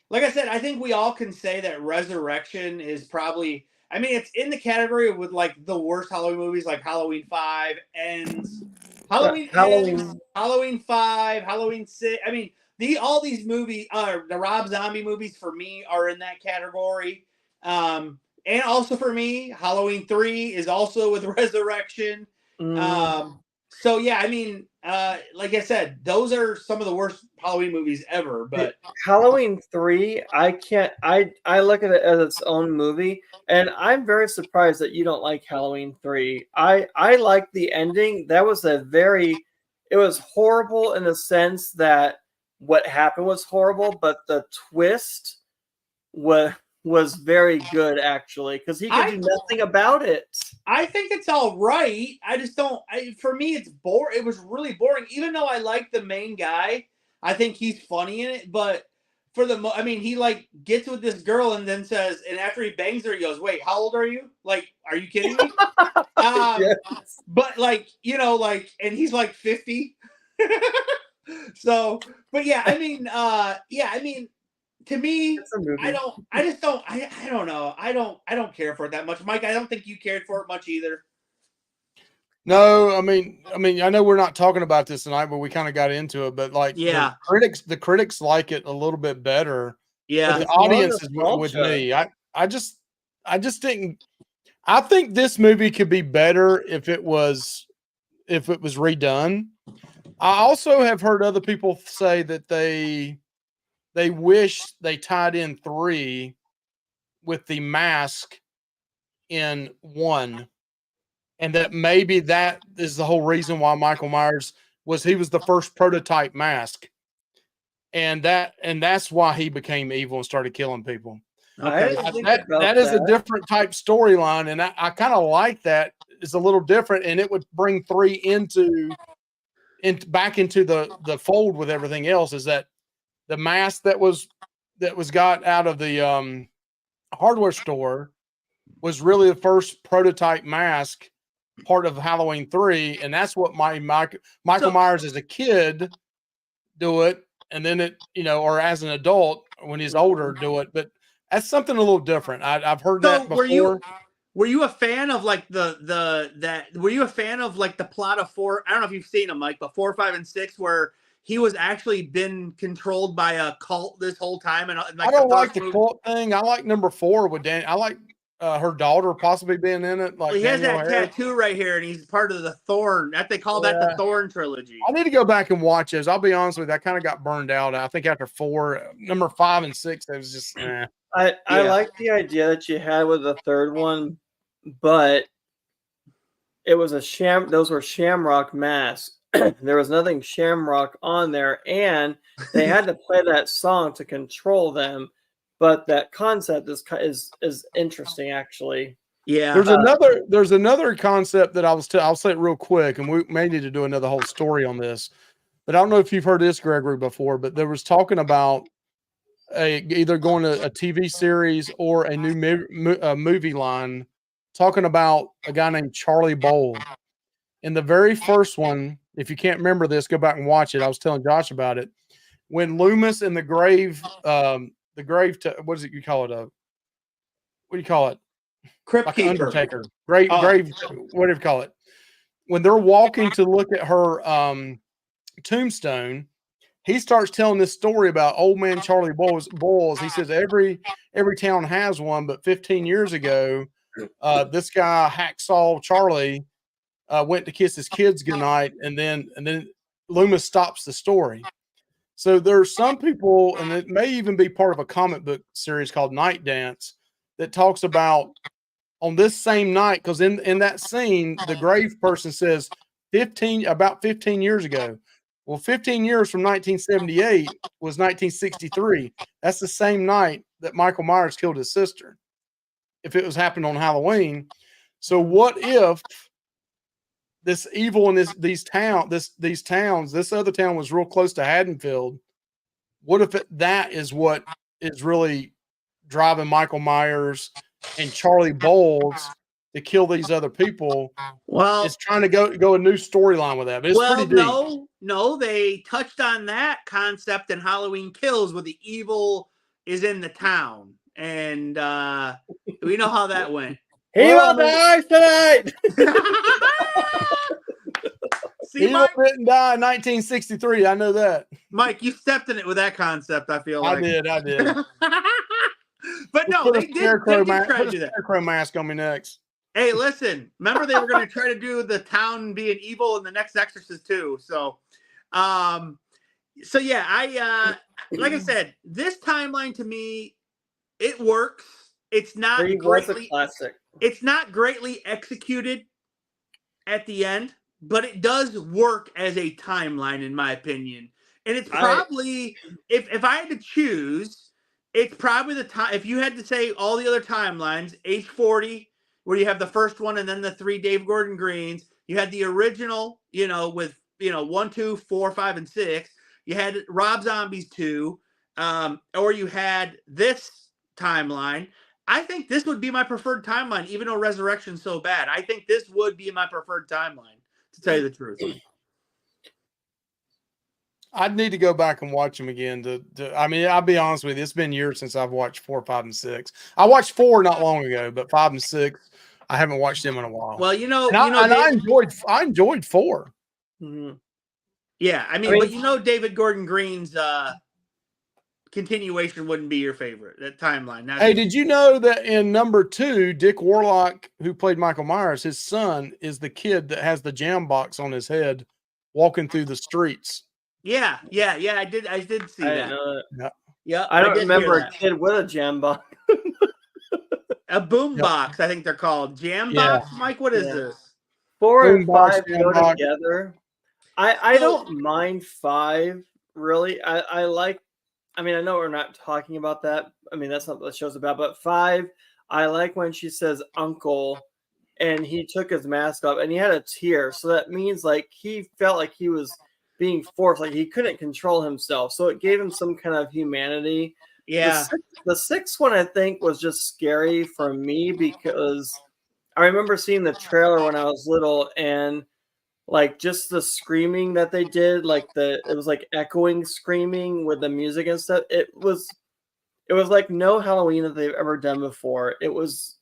Like I said, I think we all can say that Resurrection is probably. I mean, it's in the category with like the worst Halloween movies, like Halloween 5, Ends, Halloween Ends, Halloween 5, Halloween 6. I mean, all these movies, the Rob Zombie movies for me are in that category. And also for me, Halloween 3 is also with Resurrection. So yeah, I mean, like I said, those are some of the worst Halloween movies ever. But Halloween 3, I look at it as its own movie, and I'm very surprised that you don't like Halloween 3. I like the ending. That was it was horrible in the sense that what happened was horrible, but the twist was very good, actually, because he could do nothing about it. I think it's all right. I just don't. For me, it's boring. It was really boring. Even though I like the main guy, I think he's funny in it. But I mean, he like gets with this girl and then says, and after he bangs her, he goes, "Wait, how old are you? Like, are you kidding me?" Yes. But like, and he's like 50. So, but yeah, I mean, to me, I don't know. I don't care for it that much. Mike, I don't think you cared for it much either. No, I mean, I know we're not talking about this tonight, but we kind of got into it. But like, yeah, the critics like it a little bit better. Yeah, but the audience is with me. I just didn't. I think this movie could be better if it was redone. I also have heard other people say that they wish they tied in 3 with the mask in 1, and that maybe that is the whole reason why Michael Myers was the first prototype mask, and that's why he became evil and started killing people. Okay, that is a different type storyline, and I kind of like that. It's a little different, and it would bring 3 back into the fold with everything else. Is that the mask that was got out of the hardware store was really the first prototype mask part of Halloween 3, and that's what Michael Myers as a kid do it, and then it, or as an adult when he's older do it. But that's something a little different. I've heard that before. Were you a fan of like were you a fan of like the plot of 4? I don't know if you've seen them, Mike, but 4, 5, and 6, where he was actually been controlled by a cult this whole time, and like I don't like the cult thing. I like number 4 with Dan. I like her daughter possibly being in it. Like, well, he has that tattoo right here, and he's part of the Thorn. That they call that the Thorn trilogy. I need to go back and watch those. I'll be honest with you, I kind of got burned out. I think after 4, number 5 and 6, it was just. I like the idea that you had with the third one, but it was those were shamrock masks. There was nothing shamrock on there, and they had to play that song to control them. But that concept is interesting, actually. Yeah. There's another concept that I'll say it real quick, and we may need to do another whole story on this. But I don't know if you've heard this, Gregory, before. But there was talking about either going to a TV series or a new movie line, talking about a guy named Charlie Bowl. In the very first one, if you can't remember this, go back and watch it. I was telling Josh about it. When Loomis in the grave, what is it you call it? What do you call it? Crypt like keeper. Undertaker. Grave, what do you call it? When they're walking to look at her tombstone, he starts telling this story about old man Charlie Bowles. He says every town has one, but 15 years ago, this guy Hacksaw Charlie went to kiss his kids goodnight, and then Loomis stops the story. So there's some people, and it may even be part of a comic book series called Night Dance, that talks about on this same night, because in that scene, the grave person says about 15 years ago. Well, 15 years from 1978 was 1963. That's the same night that Michael Myers killed his sister, if it was happening on Halloween. So what if this evil in this other town was real close to Haddonfield? What if that is what is really driving Michael Myers and Charlie Bowles to kill these other people? Well, it's trying to go a new storyline with that. But it's pretty deep. No, they touched on that concept in Halloween Kills, where the evil is in the town, and we know how that went. He will die tonight. See, Evil didn't die in 1963. I know that. Mike, you stepped in it with that concept. I feel like I did. But no, they did try to do that. Scarecrow mask on me next. Hey, listen, remember they were going to try to do the town being evil in the next Exorcist too. So yeah, I like I said, this timeline to me, it works. It's not greatly classic. It's not greatly executed at the end, but it does work as a timeline, in my opinion. And it's probably, if I had to choose, it's probably the time. If you had to say all the other timelines, H20, where you have the first one and then the 3 Dave Gordon Greens, you had the original, with 1, 2, 4, 5, and 6. You had Rob Zombie's 2, or you had this timeline. I think this would be my preferred timeline, even though Resurrection's so bad. I think this would be my preferred timeline, to tell you the truth. I'd need to go back and watch them again. I mean, I'll be honest with you. It's been years since I've watched 4, 5, and 6. I watched 4 not long ago, but 5 and 6, I haven't watched them in a while. Well, I enjoyed 4. Mm-hmm. Yeah, I mean, but David Gordon Green's continuation wouldn't be your favorite, that timeline. Hey, did you know that in number 2, Dick Warlock, who played Michael Myers, his son is the kid that has the jam box on his head walking through the streets? Yeah, I did see that. Yeah. I don't remember a kid with a jam box. A boom box, I think they're called. Jam box, Mike, what is this? 4 and 5 go together. I don't mind 5, really. I know we're not talking about that. I mean, that's not what the show's about. But 5, I like when she says uncle, and he took his mask off, and he had a tear. So that means, like, he felt like he was being forced. Like, he couldn't control himself. So it gave him some kind of humanity. Yeah. The sixth one I think was just scary for me because I remember seeing the trailer when I was little and like just the screaming that they did, like it was like echoing screaming with the music and stuff. It was like no Halloween that they've ever done before. It was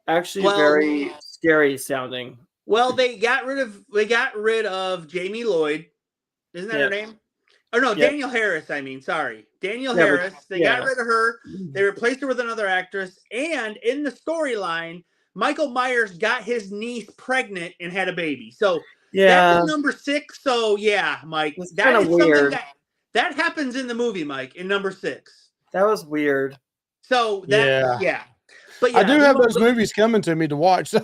actually Well, very scary sounding. well, they got rid of Jamie Lloyd. Isn't that her Yep. name? Oh no, Yep. Daniel Harris. I mean, sorry, Daniel Yeah, but Harris. They got yeah. rid of her. They replaced her with another actress. And in the storyline, Michael Myers got his niece pregnant and had a baby. So that's Yeah, in number 6. So yeah, Mike, it's that kind of is something weird. that happens in the movie, Mike, in number 6. That was weird. So Yeah. yeah. But I yeah, do have those movies coming to me to watch. I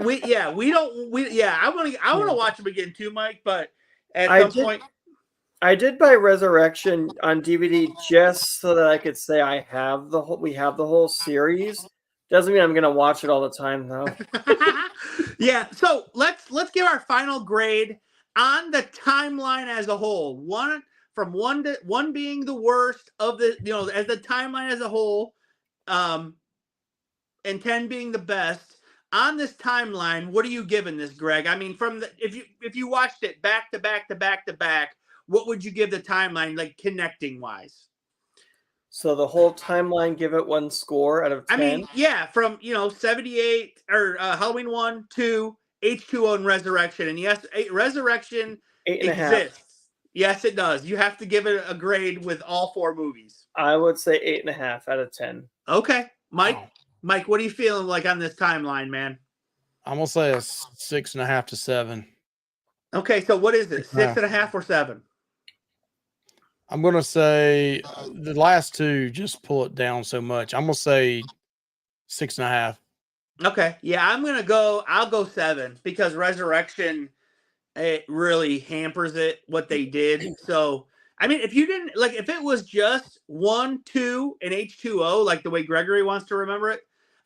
want to watch them again too, Mike. But at I some did point, I did buy Resurrection on DVD just so that I could say we have the whole series. Doesn't mean I'm gonna watch it all the time though. yeah. So let's give our final grade on the timeline as a whole. One being the worst of the as the timeline as a whole, and 10 being the best. On this timeline, what are you giving this, Greg? I mean, if you watched it back to back to back to back, what would you give the timeline, like connecting wise? So the whole timeline, give it one score out of 10. I mean, yeah, from 78 or Halloween 1, 2, H20 and Resurrection. And yes, Resurrection 8.5. exists. Yes, it does. You have to give it a grade with all 4 movies. I would say 8.5 out of 10. Okay. Mike, Wow. Mike, what are you feeling like on this timeline, man? I'm gonna say a 6.5 to 7. Okay, so what is it? 6.5 or 7? I'm gonna say the last two just pull it down so much. I'm gonna say 6.5. Okay. Yeah, I'll go 7 because Resurrection, it really hampers it what they did. So I mean, if it was just 1, 2, and H20, like the way Gregory wants to remember it,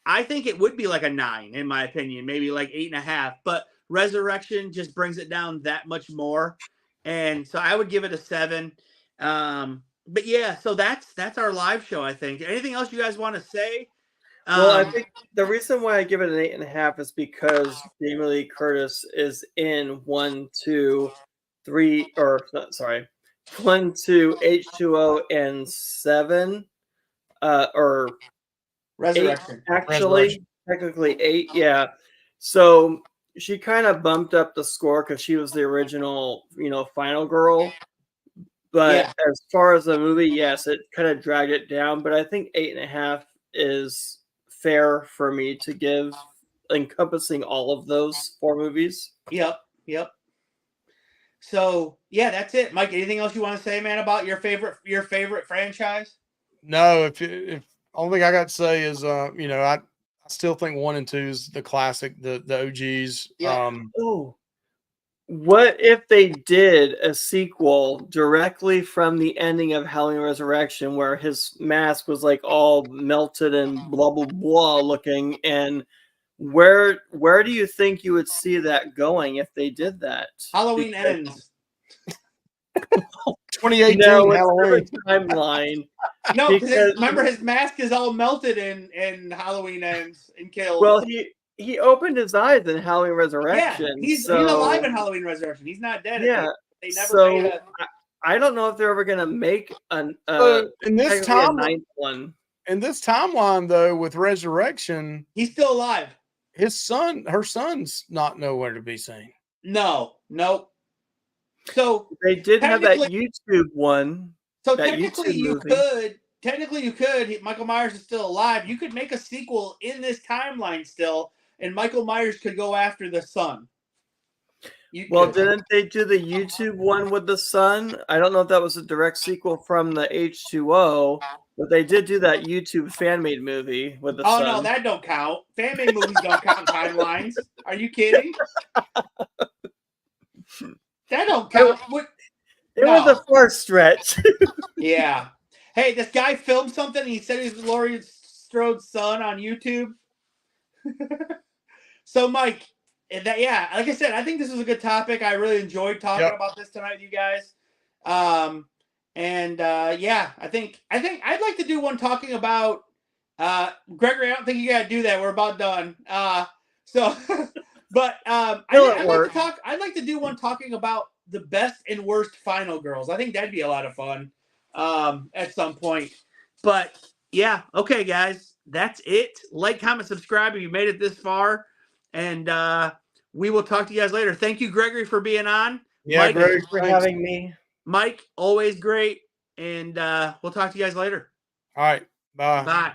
I think it would be like a 9, in my opinion, maybe like 8.5. But Resurrection just brings it down that much more, and so I would give it a 7. But yeah, so that's our live show. I think. Anything else you guys want to say? Well, I think the reason why I give it an 8.5 is because Jamie Lee Curtis is in 1, 2, 3, or sorry, 1, 2, H20, and 7, or 8, Resurrection. actually, technically 8, yeah. So she kind of bumped up the score because she was the original, final girl. But as far as the movie, yes, it kind of dragged it down. But I think 8.5 is fair for me to give, encompassing all of those 4 movies. Yep. So yeah, that's it, Mike. Anything else you want to say, man, about your favorite franchise? No, if only thing I got to say is I still think 1 and 2 is the classic, the OGs. Yeah. Oh, what if they did a sequel directly from the ending of Halloween Resurrection, where his mask was like all melted and blah blah blah looking, and where do you think you would see that going if they did that? Halloween ends. 2018 No, Halloween. it's a timeline. No, Because- remember his mask is all melted in Halloween ends and kills. Well, he opened his eyes in Halloween Resurrection. Yeah, he's alive in Halloween Resurrection. He's not dead. Yeah, they never made a. I don't know if they're ever gonna make in technically this a time, 9th one. in this timeline though, with Resurrection, He's still alive. her son's not nowhere to be seen. No, nope. So They did have that technically- YouTube one. So that technically, YouTube you movie. could. Technically, you could. Michael Myers is still alive. You could make a sequel in this timeline still, and Michael Myers could go after the son. Well, didn't they do the YouTube one with the son? I don't know if that was a direct sequel from the H20, but they did do that YouTube fan-made movie with the Oh son. no, that don't count. Fan-made movies don't count in timelines. Are you kidding? That don't count. It was a far stretch. Yeah. Hey, this guy filmed something. And he said he's Laurie Strode's son on YouTube. So, Mike, like I said, I think this was a good topic. I really enjoyed talking about this tonight with you guys. And yeah, I think I'd like to do one talking about Gregory. I don't think you gotta do that. We're about done. So but I'd like to do one talking about the best and worst final girls. I think that'd be a lot of fun at some point. But yeah, okay, guys, that's it. Like, comment, subscribe if you made it this far, and we will talk to you guys later. Thank you, Gregory, for being on. Yeah, Mike, Greg, for thanks. having me. Mike, always great, and we'll talk to you guys later. All right, bye. Bye.